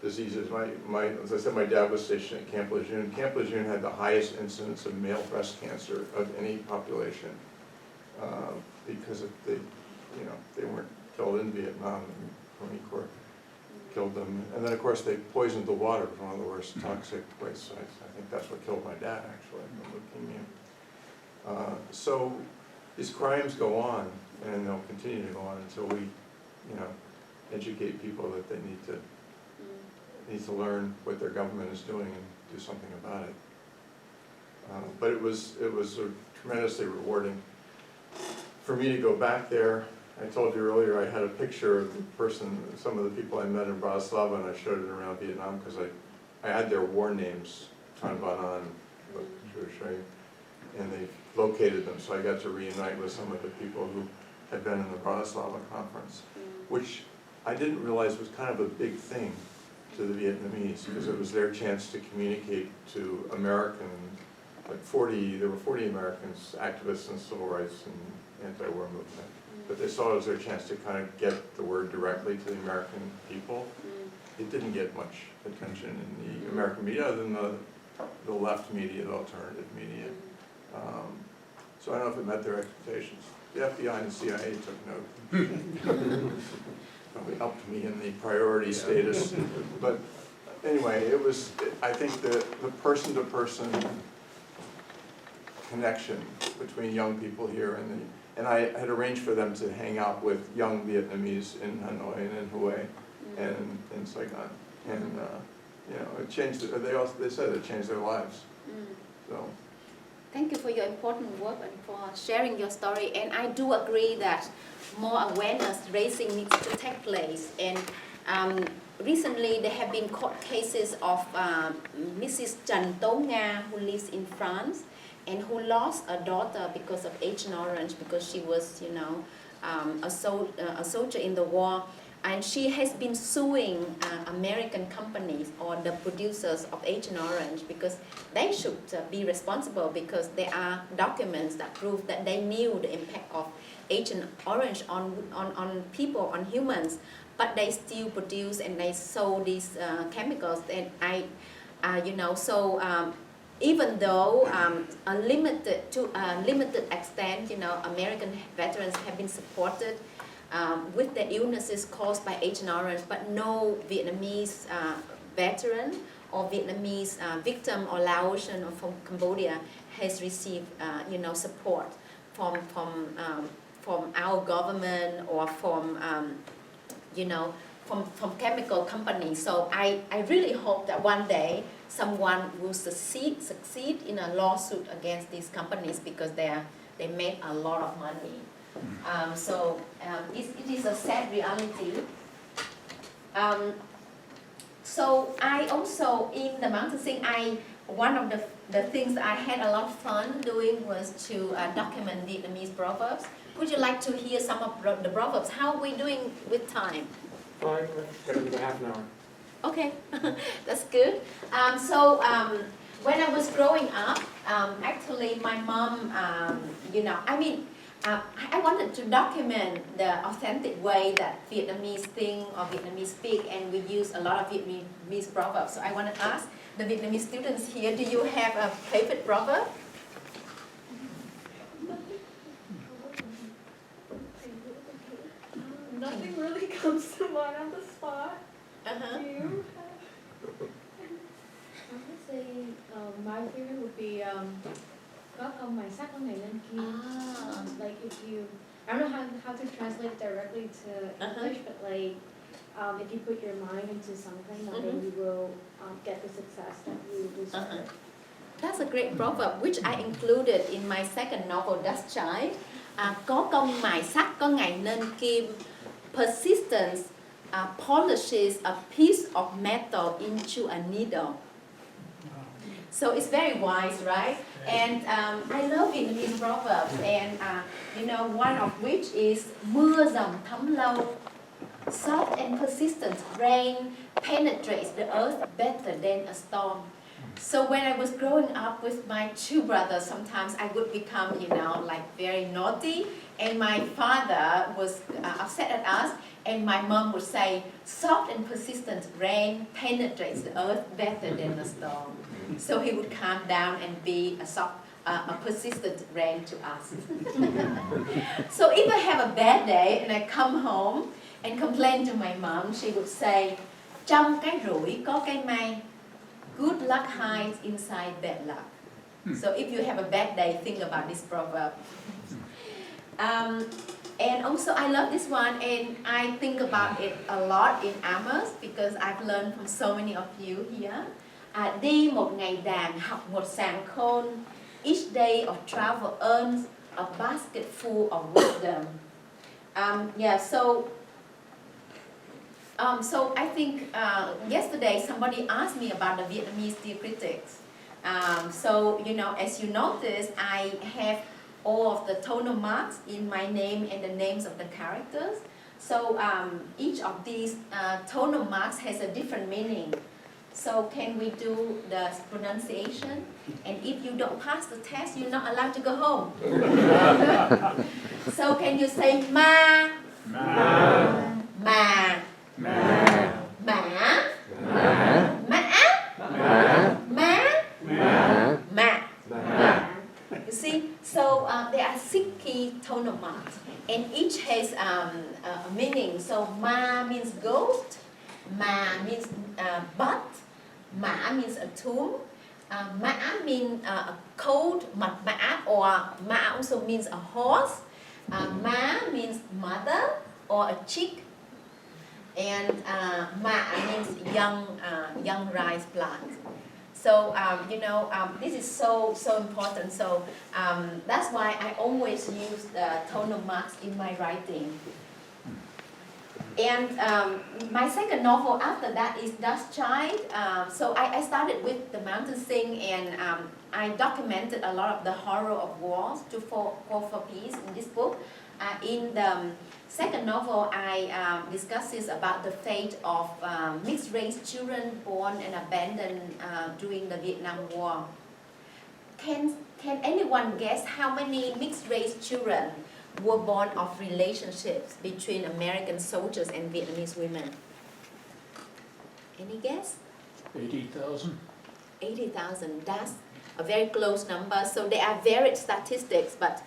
diseases. As I said, my dad was stationed at Camp Lejeune. Camp Lejeune had the highest incidence of male breast cancer of any population because they weren't killed in Vietnam. The Marine Corps killed them, and then of course they poisoned the water. It was one of the worst toxic waste sites. I think that's what killed my dad, actually, from leukemia. So these crimes go on, and they'll continue to go on until we, educate people that they need to learn what their government is doing and do something about it. But it was tremendously rewarding for me to go back there. I told you earlier I had a picture of the person, some of the people I met in Bratislava, and I showed it around Vietnam because I had their war names, Tran Van An, and they located them, so I got to reunite with some of the people who had been in the Bratislava conference, which I didn't realize was kind of a big thing to the Vietnamese, because it was their chance to communicate to American, there were 40 Americans, activists in civil rights and anti-war movement. But they saw it as their chance to kind of get the word directly to the American people. It didn't get much attention in the American media, other than the left media, the alternative media. So I don't know if it met their expectations. The FBI and the CIA took note. Probably helped me in the priority status. But anyway, I think the person-to-person connection between young people here and I had arranged for them to hang out with young Vietnamese in Hanoi and in Hue and in Saigon. And it changed, they said it changed their lives. So. Thank you for your important work and for sharing your story. And I do agree that more awareness raising needs to take place. And recently there have been court cases of Mrs. Trần Tố Nga, who lives in France and who lost a daughter because of Agent Orange, because she was, a soldier in the war. And she has been suing American companies or the producers of Agent Orange because they should be responsible, because there are documents that prove that they knew the impact of Agent Orange on people, on humans, but they still produce and they sold these chemicals. And even though to a limited extent, American veterans have been supported with the illnesses caused by Agent Orange, but no Vietnamese veteran or Vietnamese victim or Laotian or from Cambodia has received, support from our government or from chemical companies. So I really hope that one day someone will succeed in a lawsuit against these companies, because they made a lot of money. It is a sad reality So I also, in the mountain sing, one of the things I had a lot of fun doing was to document Vietnamese proverbs. Would you like to hear some of the proverbs? How are we doing with time? Fine, got about half an hour. Okay, that's good. When I was growing up, actually my mom, I wanted to document the authentic way that Vietnamese think or Vietnamese speak, and we use a lot of Vietnamese proverbs. So I want to ask the Vietnamese students here, do you have a favorite proverb? Nothing really comes to mind on the spot. Uh-huh. Do you? I would say my favorite would be có công mài sắt có ngày lên kim. Like if you, I don't know how to translate directly to English, but like if you put your mind into something, then you will get the success that you desire. That's a great proverb which I included in my second novel, Dust Child. Có công mài sắt có ngày nên kim. Persistence polishes a piece of metal into a needle. So it's very wise, right? And I love Vietnamese proverbs, and one of which is mưa dầm thấm lâu. Soft and persistent rain penetrates the earth better than a storm. So when I was growing up with my two brothers, sometimes I would become, very naughty, and my father was upset at us, and my mom would say, soft and persistent rain penetrates the earth better than a storm. So he would calm down and be a persistent rain to us. So if I have a bad day and I come home and complain to my mom, she would say, trong cái rủi có cái may. Good luck hides inside bad luck. So if you have a bad day, think about this proverb. And also I love this one, and I think about it a lot in Amos because I've learned from so many of you here. Đi một ngày đàn, học một sàng khôn. Each day of travel earns a basket full of wisdom. So I think yesterday somebody asked me about the Vietnamese theatrics. As you notice, I have all of the tonal marks in my name and the names of the characters. So each of these tonal marks has a different meaning. So can we do the pronunciation? And if you don't pass the test, you're not allowed to go home. So can you say ma? Ma. Ma. Ma. Ma. Ma. Ma. Ma. You see, so there are 6 key tonal marks, and each has a meaning. So ma means ghost, ma means butt, ma means a tomb, ma means a coat, mật mã, or ma also means a horse, ma means mother or a chick, and ma means young rice plant. So this is so important. So that's why I always use the tonal marks in my writing. And my second novel after that is Dust Child. So I started with The Mountain Sing, and I documented a lot of the horror of wars to call for peace in this book. In the second novel, I discusses about the fate of mixed-race children born and abandoned during the Vietnam War. Can anyone guess how many mixed-race children were born of relationships between American soldiers and Vietnamese women? Any guess? 80,000. 80,000. That's a very close number. So there are varied statistics, but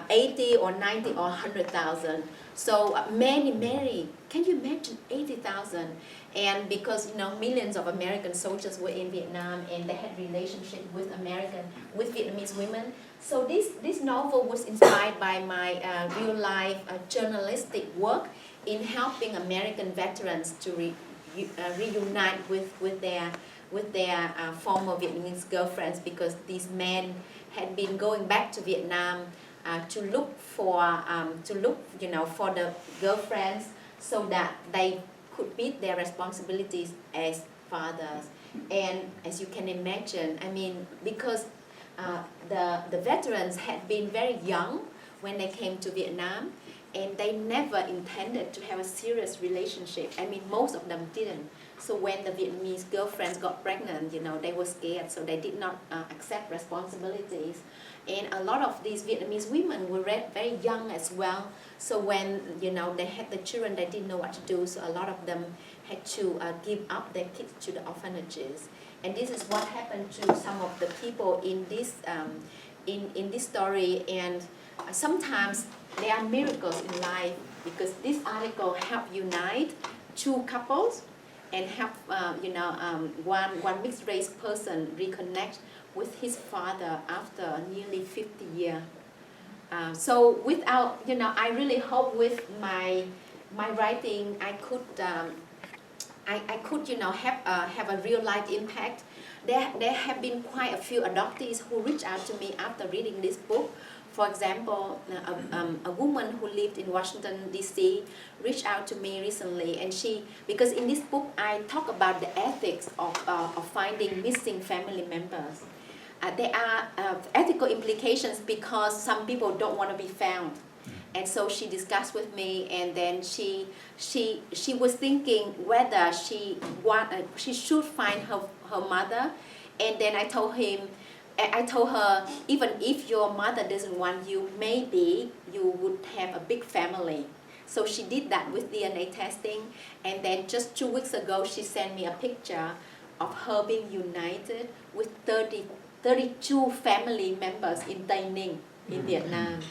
80 or 90 or 100,000. So many. Can you imagine 80,000? And because millions of American soldiers were in Vietnam and they had relationship with Vietnamese women. So this novel was inspired by my real life journalistic work in helping American veterans to reunite with their former Vietnamese girlfriends, because these men had been going back to Vietnam to look for the girlfriends, so that they could meet their responsibilities as fathers. And as you can imagine, I mean, because the veterans had been very young when they came to Vietnam, and they never intended to have a serious relationship. I mean, most of them didn't. So when the Vietnamese girlfriends got pregnant, you know, they were scared, so they did not accept responsibilities. And a lot of these Vietnamese women were very young as well. So when, you know, they had the children, they didn't know what to do. So a lot of them had to give up their kids to the orphanages. And this is what happened to some of the people in this in this story. And sometimes there are miracles in life, because this article helped unite two couples and help one mixed race person reconnect with his father after nearly 50 years. So without, you know, I really hope with my writing I could you know have a real life impact. There have been quite a few adoptees who reached out to me after reading this book. For example, a woman who lived in Washington, D.C. reached out to me recently, and because in this book I talk about the ethics of finding missing family members. There are ethical implications because some people don't want to be found. And so she discussed with me, and then she was thinking whether she should find her mother. And then I told her, even if your mother doesn't want you, maybe you would have a big family. So she did that with DNA testing, and then just 2 weeks ago she sent me a picture of her being united with 32 family members in Tây Ninh in Vietnam.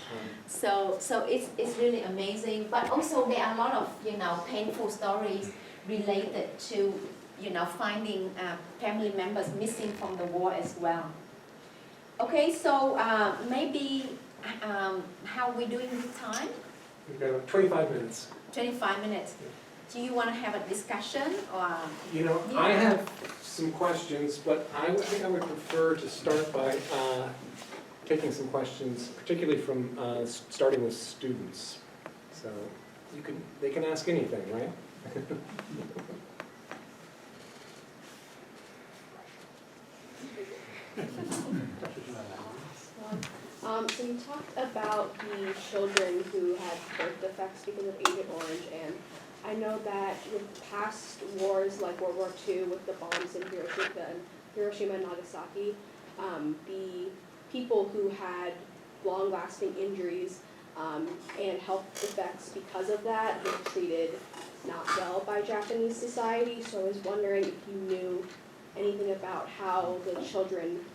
So it's really amazing. But also there are a lot of, you know, painful stories related to, you know, finding family members missing from the war as well. Okay, so maybe how are we doing with time? We've got 25 minutes. 25 minutes. Do you want to have a discussion, or? You know, Yeah. I have some questions, but I think I would prefer to start by taking some questions, particularly from starting with students. So they can ask anything, right? So you talked about the children who had birth defects because of Agent Orange, and I know that with past wars like World War II with the bombs in Hiroshima and Nagasaki, the people who had long-lasting injuries and health defects because of that were treated not well by Japanese society. So I was wondering if you knew anything about how the children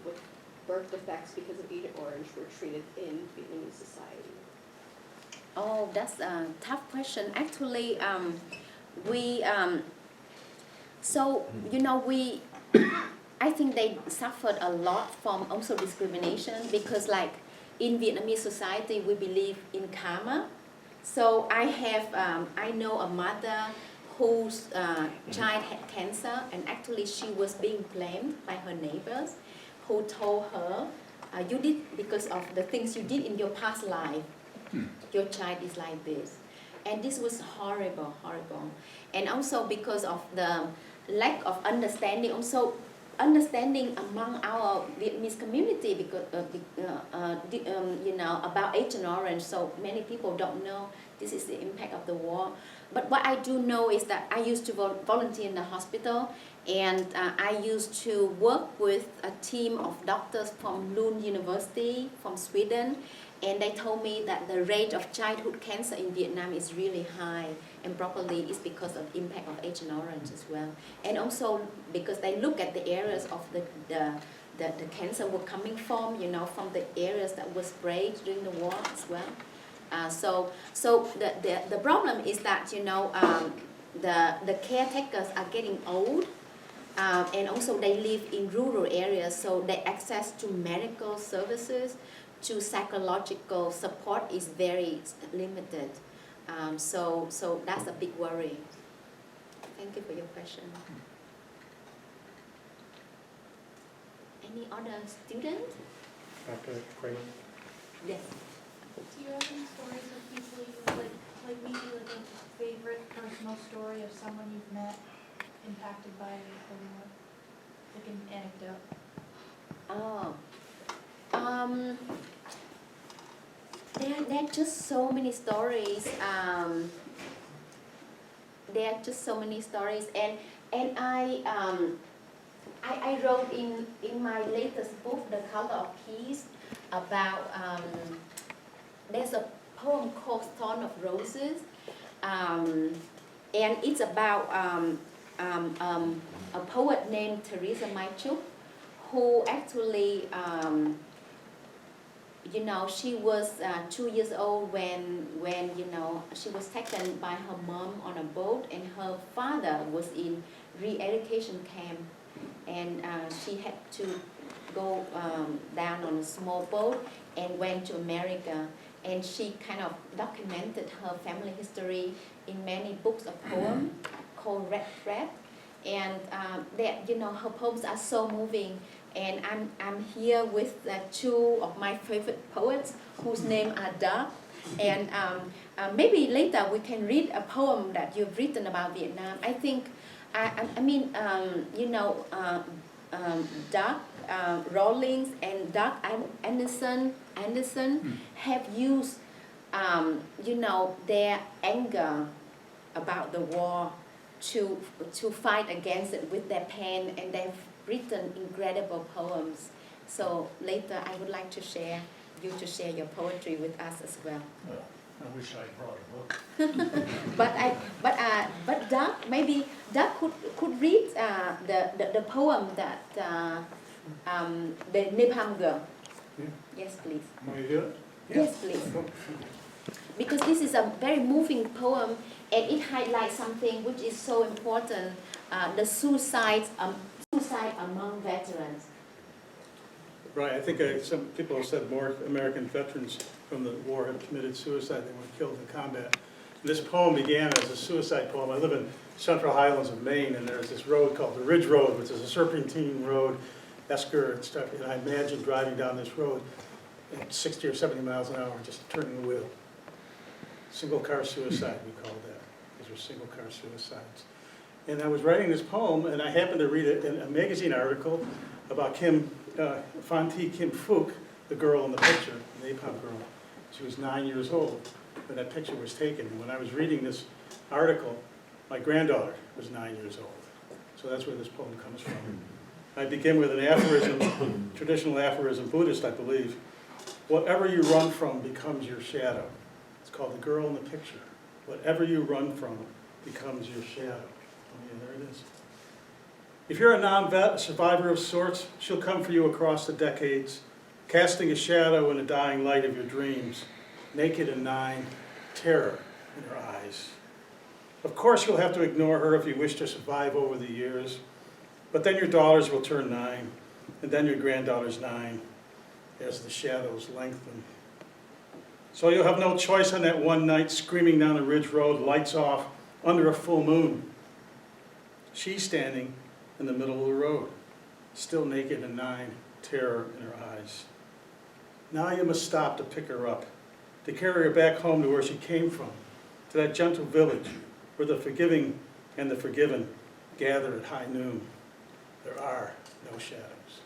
with birth defects because of Agent Orange were treated in Vietnamese society. Oh, that's a tough question. Actually, I think they suffered a lot from also discrimination, because like in Vietnamese society, we believe in karma. So I know a mother whose child had cancer, and actually she was being blamed by her neighbors, who told her, you did because of the things you did in your past life. Your child is like this. And this was horrible. And also because of the lack of understanding, also understanding among our Vietnamese community, because about Agent Orange. So many people don't know this is the impact of the war. But what I do know is that I used to volunteer in the hospital, and I used to work with a team of doctors from Lund University, from Sweden, and they told me that the rate of childhood cancer in Vietnam is really high, and probably it's because of impact of Agent Orange as well. And also because they look at the areas of the cancer were coming from, from the areas that were sprayed during the war as well. So the problem is that, the caretakers are getting old, and also they live in rural areas, so their access to medical services, to psychological support is very limited. So that's a big worry. Thank you for your question. Any other student? Dr. Quế. Yes. Do you have any stories of people you like maybe like a favorite personal personal story of someone you've met impacted by the war? Like an anecdote. Oh, there are just so many stories. There are just so many stories, and I wrote in my latest book, The Color of Peace, about there's a poem called Thorn of Roses, and it's about a poet named Teresa Maichuk, who actually, she was 2 years old when she was taken by her mom on a boat, and her father was in re-education camp, and she had to go down on a small boat and went to America, and she kind of documented her family history in many books of poems called Red Thread, and her poems are so moving. And I'm here with two of my favorite poets whose names are Doug. And maybe later we can read a poem that you've written about Vietnam. I think, Doug Rawlings and Doug Anderson have used, their anger about the war to fight against it with their pen, and they've written incredible poems. So later I would like to share your poetry with us as well. I wish I brought a book. But Doug, maybe Doug could read the poem that the Nepal girl. Yeah. Yes, please. Want me to do it? Yes, please. Because this is a very moving poem, and it highlights something which is so important: the suicide among veterans. Right, I think some people have said more American veterans from the war have committed suicide than were killed in combat. And this poem began as a suicide poem. I live in Central Highlands of Maine, and there's this road called the Ridge Road, which is a serpentine road, esker and stuff, and I imagine driving down this road at 60 or 70 miles an hour, just turning the wheel. Single car suicide, we call that. These are single car suicides. And I was writing this poem, and I happened to read it in a magazine article about Phan Kim Phuc, the girl in the picture, the Napalm girl. She was 9 years old when that picture was taken. And when I was reading this article, my granddaughter was 9 years old. So that's where this poem comes from. I begin with an aphorism, traditional aphorism, Buddhist, I believe. Whatever you run from becomes your shadow. It's called The Girl in the Picture. Whatever you run from becomes your shadow. Oh yeah, there it is. If you're a non-vet, a survivor of sorts, she'll come for you across the decades, casting a shadow in the dying light of your dreams, naked and 9, terror in her eyes. Of course you'll have to ignore her if you wish to survive over the years, but then your daughters will turn 9, and then your granddaughter's 9, as the shadows lengthen. So you'll have no choice on that one night, screaming down the ridge road, lights off, under a full moon. She's standing in the middle of the road, still naked and 9, terror in her eyes. Now you must stop to pick her up, to carry her back home to where she came from, to that gentle village where the forgiving and the forgiven gather at high noon. There are no shadows.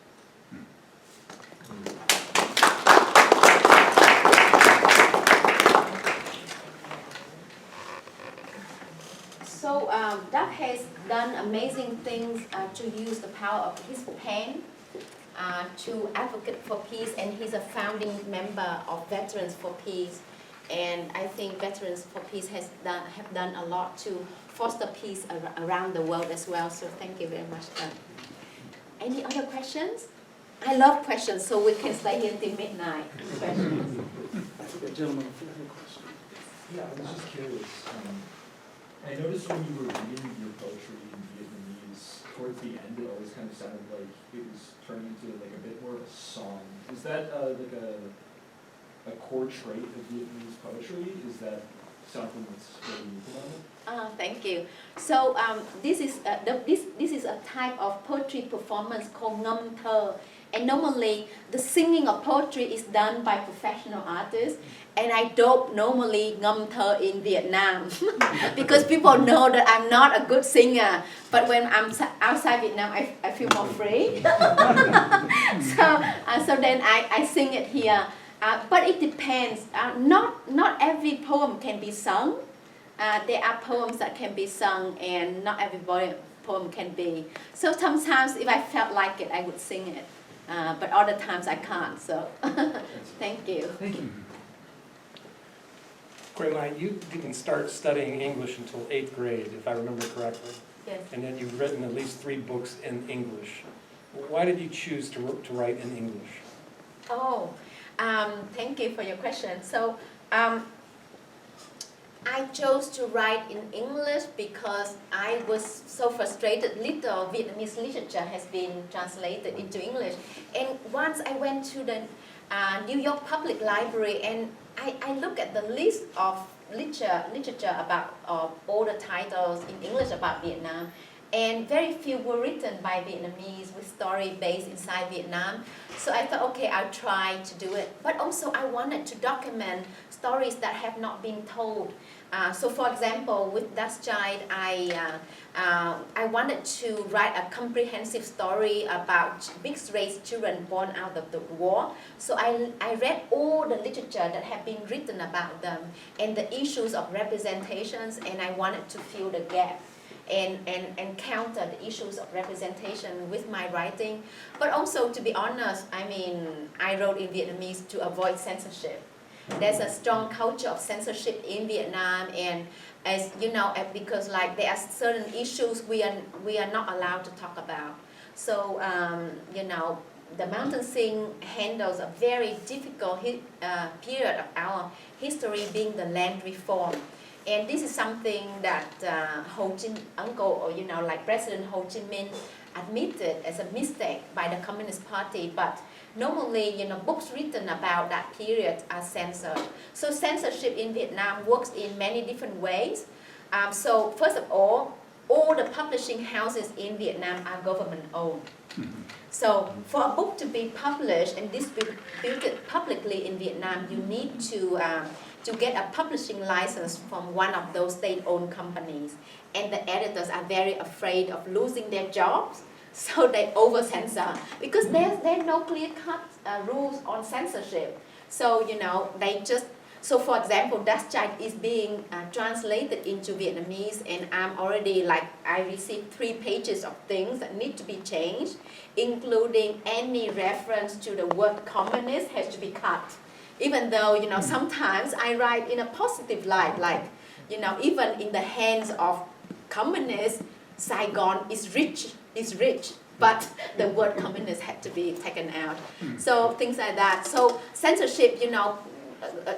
So Doug has done amazing things to use the power of his pen to advocate for peace, and he's a founding member of Veterans for Peace. And I think Veterans for Peace have done a lot to foster peace around the world as well. So thank you very much, Doug. Any other questions? I love questions, so we can stay here until midnight. Questions? I think the gentleman had a question. Yeah, I was just curious. I noticed when you were reading your poetry in Vietnamese, towards the end, it always kind of sounded like it was turning into like a bit more of a song. Is that like a core trait of Vietnamese poetry? Is that something that's really implemented? Thank you. So this is a type of poetry performance called ngâm thơ, And normally, the singing of poetry is done by professional artists. And I don't normally ngâm thơ in Vietnam because people know that I'm not a good singer. But when I'm outside Vietnam, I feel more free. So then I sing it here. But it depends. Not every poem can be sung. There are poems that can be sung and not every poem can be. So sometimes if I felt like it, I would sing it. But other times I can't, so thank you. Thank you. Quế Mai, you didn't start studying English until 8th grade, if I remember correctly. Yes. And then you've written at least 3 books in English. Why did you choose to write in English? Oh, thank you for your question. So I chose to write in English because I was so frustrated. Little Vietnamese literature has been translated into English. And once I went to the New York Public Library and I looked at the list of literature about all the titles in English about Vietnam, and very few were written by Vietnamese with story based inside Vietnam. So I thought, okay, I'll try to do it. But also I wanted to document stories that have not been told. So for example, with Dust Child, I wanted to write a comprehensive story about mixed race children born out of the war. So I read all the literature that have been written about them and the issues of representations, and I wanted to fill the gap and counter the issues of representation with my writing. But also, to be honest, I mean, I wrote in Vietnamese to avoid censorship. There's a strong culture of censorship in Vietnam, and as you know, because like there are certain issues we are not allowed to talk about. So you know, the Mountain Sing handles a very difficult period of our history, being the land reform. And this is something that Ho Chi Minh, uncle, or you know, like President Ho Chi Minh admitted as a mistake by the Communist Party. But normally, you know, books written about that period are censored. So censorship in Vietnam works in many different ways. So first of all the publishing houses in Vietnam are government owned. So for a book to be published and distributed publicly in Vietnam, you need to get a publishing license from one of those state-owned companies. And the editors are very afraid of losing their jobs, so they over-censor. Because there's no clear-cut rules on censorship. So, you know, so for example, Dust Child is being translated into Vietnamese, and I received 3 pages of things that need to be changed, including any reference to the word communist has to be cut. Even though, you know, sometimes I write in a positive light, like, you know, even in the hands of communists, Saigon is rich, but the word communist had to be taken out. So things like that. So censorship, you know,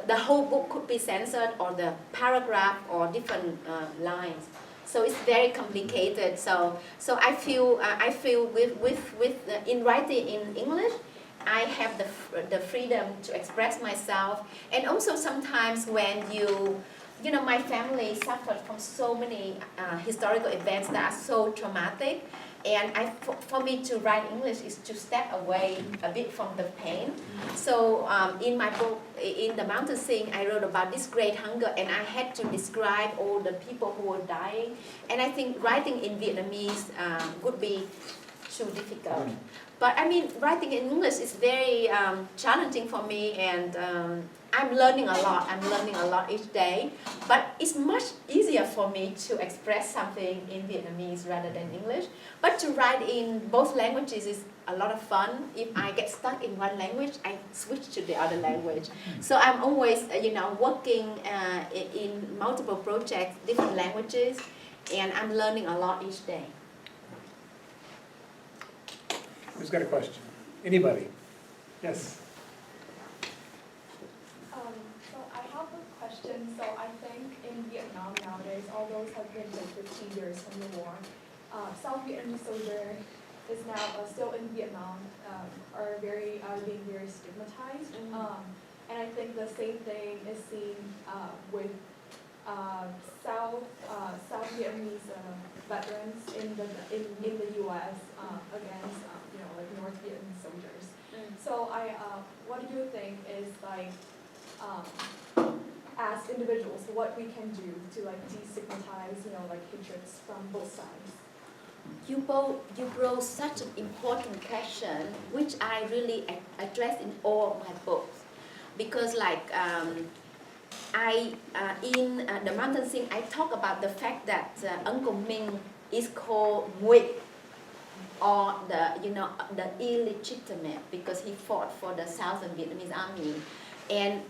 the whole book could be censored, or the paragraph, or different lines. So it's very complicated. So I feel in writing in English, I have the freedom to express myself. And also sometimes when you know, my family suffered from so many historical events that are so traumatic. And for me to write English is to step away a bit from the pain. So in my book, in The Mountain Sing, I wrote about this great hunger, and I had to describe all the people who were dying. And I think writing in Vietnamese would be too difficult. But I mean, writing in English is very challenging for me, and I'm learning a lot. I'm learning a lot each day. But it's much easier for me to express something in Vietnamese rather than English. But to write in both languages is a lot of fun. If I get stuck in one language, I switch to the other language. So I'm always, you know, working in multiple projects, different languages, and I'm learning a lot each day. Who's got a question? Anybody? Yes. So I have a question. So I think in Vietnam nowadays, although it has been like 15 years from the war, South Vietnamese soldiers is now still in Vietnam, are being very stigmatized. And I think the same thing is seen with South Vietnamese veterans in the U.S. Against like North Vietnamese soldiers. So what do you think is like as individuals what we can do to like destigmatize like hatreds from both sides? You brought such an important question, which I really address in all of my books, because like in The Mountain Sing, I talk about the fact that Uncle Minh is called Nguyen, or the illegitimate, because he fought for the Southern Vietnamese army, and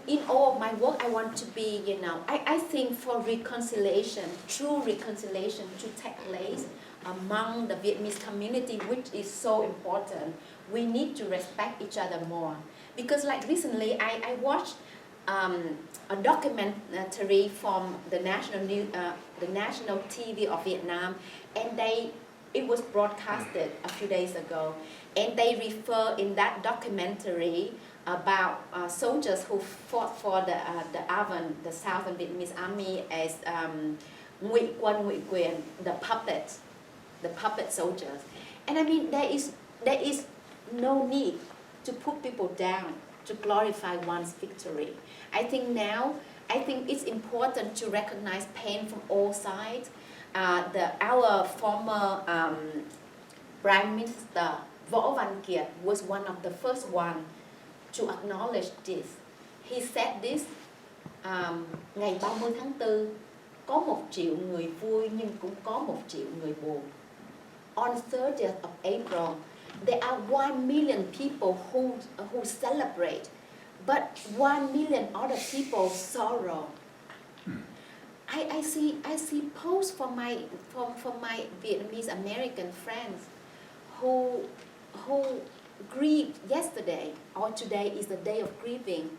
in all of my work, I want to be, I think for reconciliation, true reconciliation to take place among the Vietnamese community, which is so important, we need to respect each other more. Because like recently, I watched a documentary from the national TV of Vietnam, and it was broadcasted a few days ago, and they refer in that documentary about soldiers who fought for the Southern Vietnamese army as Nguy Quân, Nguy Quyền, the puppet soldiers. And I mean, there is no need to put people down, to glorify one's victory. I think it's important to recognize pain from all sides. Our former Prime Minister Võ Văn Kiệt was one of the first one to acknowledge this. He said this ngày 30 tháng 4, có 1 triệu người vui nhưng cũng có 1 triệu người buồn. On 30th of April, there are 1 million people who celebrate, but 1 million other people sorrow. I see posts from my Vietnamese American friends who grieved yesterday, or today is the day of grieving.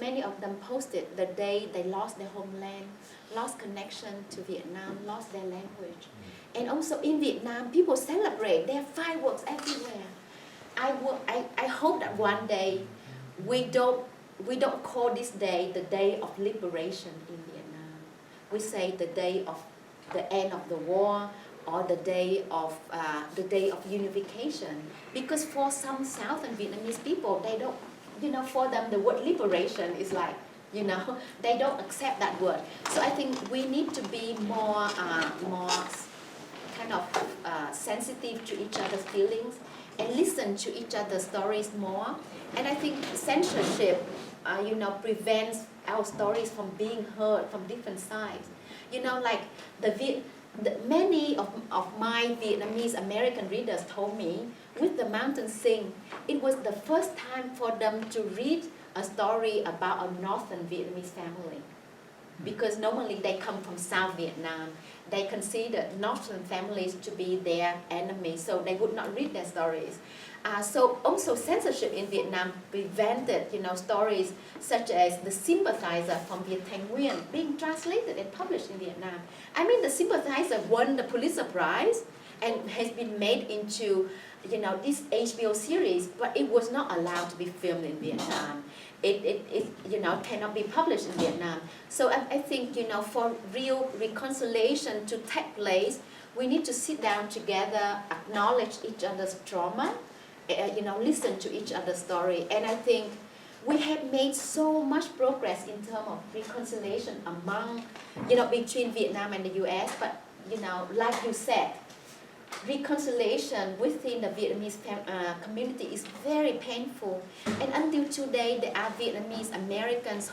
Many of them posted the day they lost their homeland, lost connection to Vietnam, lost their language. And also in Vietnam, people celebrate. There are fireworks everywhere. I hope that one day we don't call this day the day of liberation in Vietnam. We say the day of the end of the war, or the day of unification, because for some Southern Vietnamese people, they don't, for them the word liberation is like, they don't accept that word. So I think we need to be more kind of sensitive to each other's feelings and listen to each other's stories more. And I think censorship, prevents our stories from being heard from different sides. Like many of my Vietnamese American readers told me, with The Mountain Sing, it was the first time for them to read a story about a Northern Vietnamese family. Because normally they come from South Vietnam. They considered Northern families to be their enemies, so they would not read their stories. So also censorship in Vietnam prevented, stories such as The Sympathizer from Viet Thanh Nguyen being translated and published in Vietnam. I mean, The Sympathizer won the Pulitzer Prize and has been made into, this HBO series, but it was not allowed to be filmed in Vietnam. It cannot be published in Vietnam. So I think, for real reconciliation to take place, we need to sit down together, acknowledge each other's trauma, listen to each other's story. And I think we have made so much progress in terms of reconciliation among, between Vietnam and the US. But, like you said, reconciliation within the Vietnamese community is very painful. And until today, there are Vietnamese Americans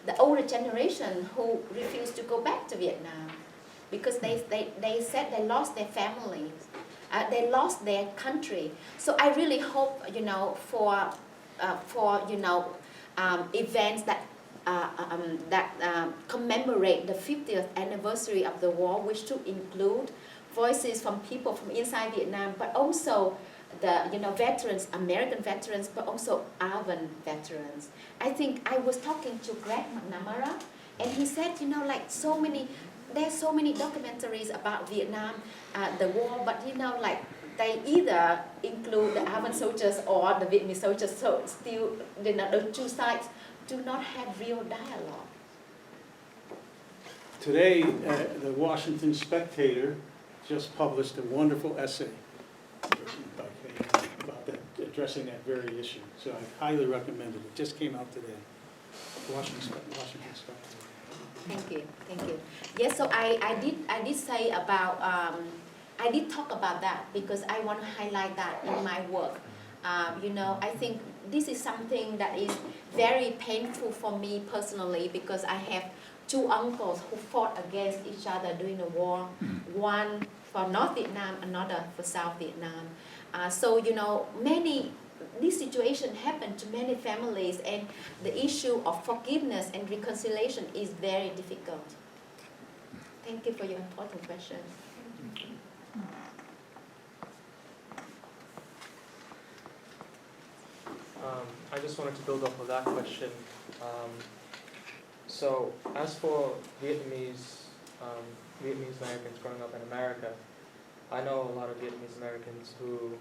the older generation, who refuse to go back to Vietnam because they said they lost their families. They lost their country. So I really hope, for events that commemorate the 50th anniversary of the war, which should include voices from people from inside Vietnam, but also the veterans, American veterans, but also AVN veterans. I think I was talking to Greg McNamara, and he said, there's so many documentaries about Vietnam, the war, but they either include the AVN soldiers or the Vietnamese soldiers, so still the two sides do not have real dialogue. Today, the Washington Spectator just published a wonderful essay about that, addressing that very issue. So I highly recommend it. It just came out today. Washington Spectator. Thank you, thank you. Yes, so I did say about, I did talk about that because I want to highlight that in my work. You know, I think this is something that is very painful for me personally because I have two uncles who fought against each other during the war. One for North Vietnam, another for South Vietnam. So, you know, this situation happened to many families, and the issue of forgiveness and reconciliation is very difficult. Thank you for your important question. I just wanted to build off of that question. So, as for Vietnamese Americans growing up in America, I know a lot of Vietnamese Americans who,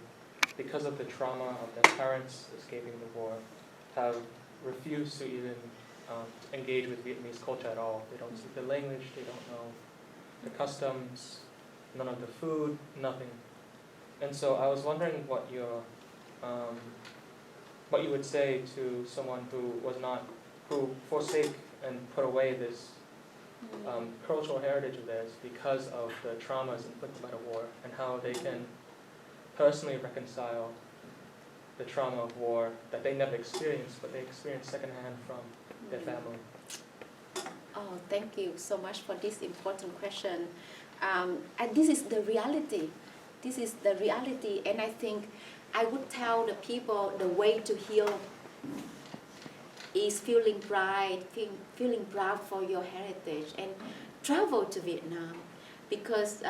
because of the trauma of their parents escaping the war, have refused to even engage with Vietnamese culture at all. They don't speak the language, they don't know the customs, none of the food, nothing. And so I was wondering what you would say to someone who forsake and put away this cultural heritage of theirs because of the traumas inflicted by the war, and how they can personally reconcile the trauma of war that they never experienced, but they experienced secondhand from their family. Oh, thank you so much for this important question. And this is the reality. This is the reality, and I think I would tell the people the way to heal is feeling pride, feeling proud for your heritage, and travel to Vietnam, because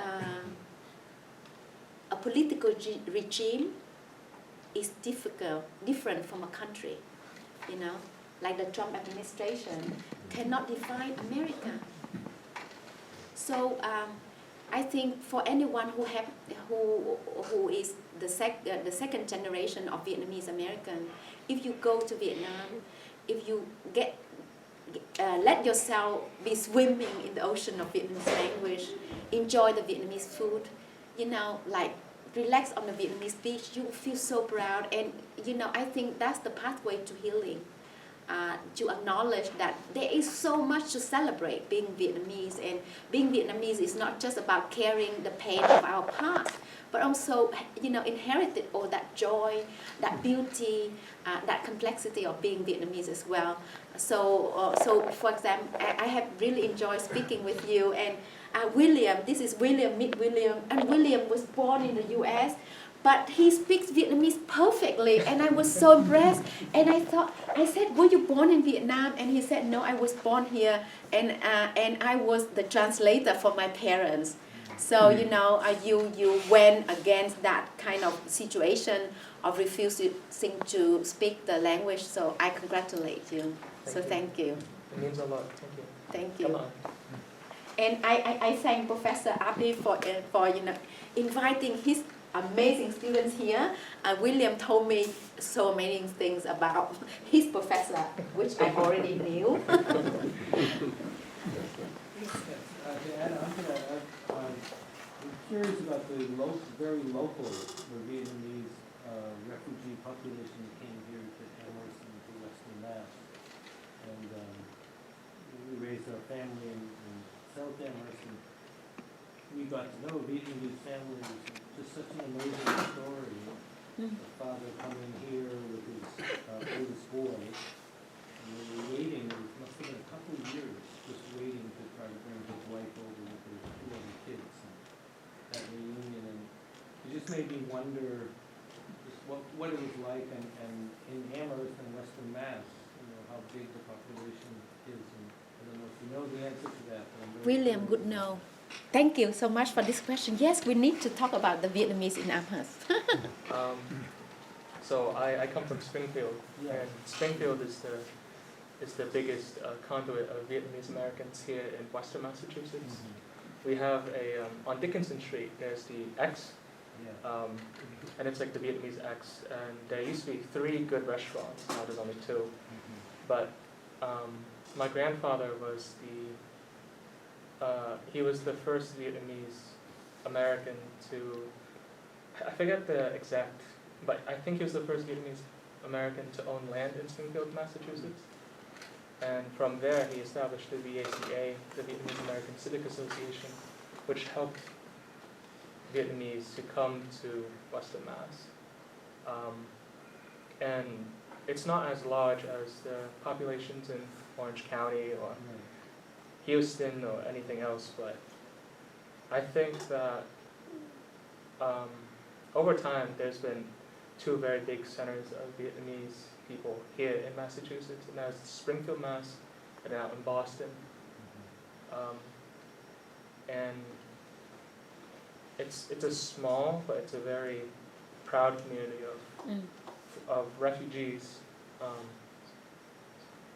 a political regime is different from a country, you know, like the Trump administration cannot define America. So I think for anyone who is the second generation of Vietnamese American, if you go to Vietnam, if you let yourself be swimming in the ocean of Vietnamese language, enjoy the Vietnamese food, you know, like relax on the Vietnamese beach, you feel so proud. And you know, I think that's the pathway to healing. To acknowledge that there is so much to celebrate being Vietnamese, and being Vietnamese is not just about carrying the pain of our past, but also, you know, inherited all that joy, that beauty, that complexity of being Vietnamese as well. So, for example, I have really enjoyed speaking with you, and William, this is William, meet William, and William was born in the US, but he speaks Vietnamese perfectly, and I was so impressed. And I said, were you born in Vietnam? And he said, no, I was born here, and I was the translator for my parents. So, you know, you went against that kind of situation of refusing to speak the language, so I congratulate you. Thank you. It means a lot. Thank you. Thank you. Come on. And I thank Professor Abdi for you know, inviting his amazing students here. William told me so amazing things about his professor, which I already knew. I'm curious about the very local, the Vietnamese refugee population that came here to Amherst and to Western Mass. And we raised our family in South Amherst, and we got to know Vietnamese families. Just such an amazing story. The father coming here with his oldest boy, and they were waiting, it must have been a couple of years, just waiting to try to bring his wife over with their two other kids. And that reunion, and it just made me wonder just what it was like, and in Amherst and Western Mass, you know, how big the population is. And I don't know if you know the answer to that, but I'm very William curious. would know. Thank you so much for this question. Yes, we need to talk about the Vietnamese in Amherst. So I come from Springfield, and Springfield is the biggest conduit of Vietnamese Americans here in Western Massachusetts. We have on Dickinson Street, there's the X, and it's like the Vietnamese X, and there used to be 3 good restaurants, now there's only 2. But my grandfather was he was the first Vietnamese American to, I forget the exact, but I think he was the first Vietnamese American to own land in Springfield, Massachusetts. And from there, he established the VACA, the Vietnamese American Civic Association, which helped Vietnamese to come to Western Mass. And it's not as large as the populations in Orange County or Houston or anything else, but I think that over time there's been two very big centers of Vietnamese people here in Massachusetts, and that's Springfield, Mass, and out in Boston. And it's a small, but it's a very proud community of refugees,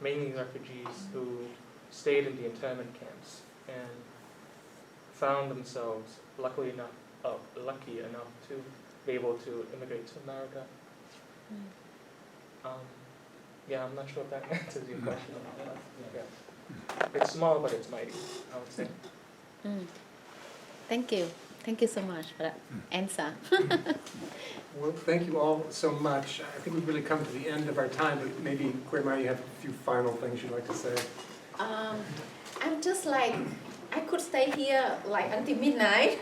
mainly refugees who stayed in the internment camps and found themselves lucky enough to be able to immigrate to America. Yeah, I'm not sure if that answers your question. Yeah. It's small, but it's mighty, I would say. Thank you. Thank you so much for that answer. Well, thank you all so much. I think we've really come to the end of our time, but maybe, Quế Mai, you have a few final things you'd like to say. I'm just like, I could stay here like until midnight,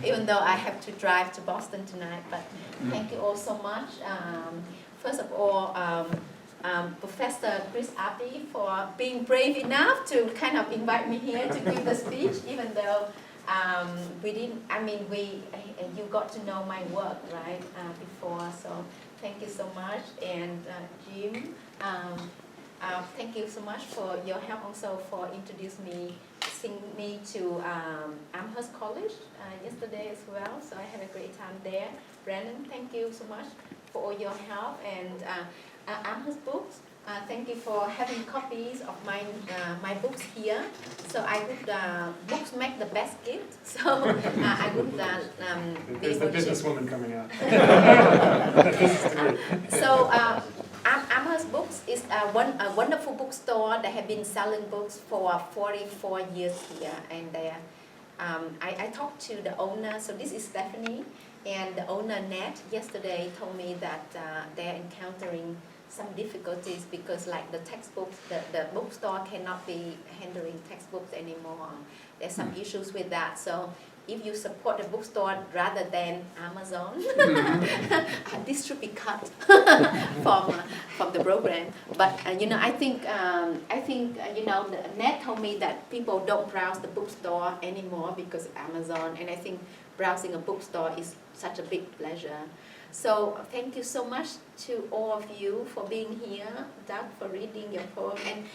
even though I have to drive to Boston tonight, but thank you all so much. First of all, Professor Chris Abbey for being brave enough to kind of invite me here to give the speech, even though you got to know my work, right, before, so thank you so much. And Jim, thank you so much for your help also for introducing me to Amherst College yesterday as well, so I had a great time there. Brandon, thank you so much for all your help. And Amherst Books, thank you for having copies of my books here. So I would, books make the best gift, so I would There's the businesswoman coming out. So Amherst Books is a wonderful bookstore that have been selling books for 44 years here. And I talked to the owner, so this is Stephanie, and the owner Nat yesterday told me that they're encountering some difficulties because like the textbooks, the bookstore cannot be handling textbooks anymore. There's some issues with that. So if you support the bookstore rather than Amazon, this should be cut from the program. But I think Ned told me that people don't browse the bookstore anymore because of Amazon, and I think browsing a bookstore is such a big pleasure. So thank you so much to all of you for being here, Doug for reading your poem, and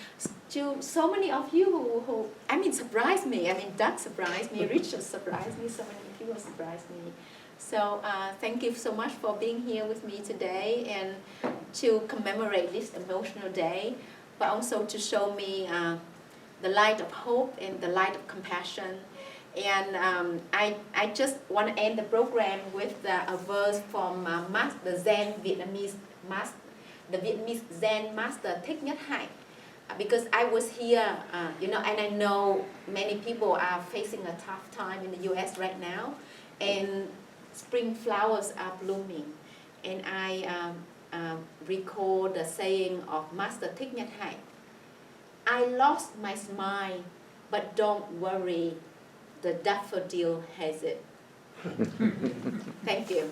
to so many of you who surprised me. Doug surprised me, Richard surprised me, so many people surprised me. So thank you so much for being here with me today and to commemorate this emotional day, but also to show me the light of hope and the light of compassion. And I just want to end the program with a verse from the Vietnamese Zen master Thich Nhat Hanh, because I was here, and I know many people are facing a tough time in the U.S. right now, and spring flowers are blooming, and I recall the saying of Master Thich Nhat Hanh: "I lost my smile, but don't worry. The daffodil has it." Thank you.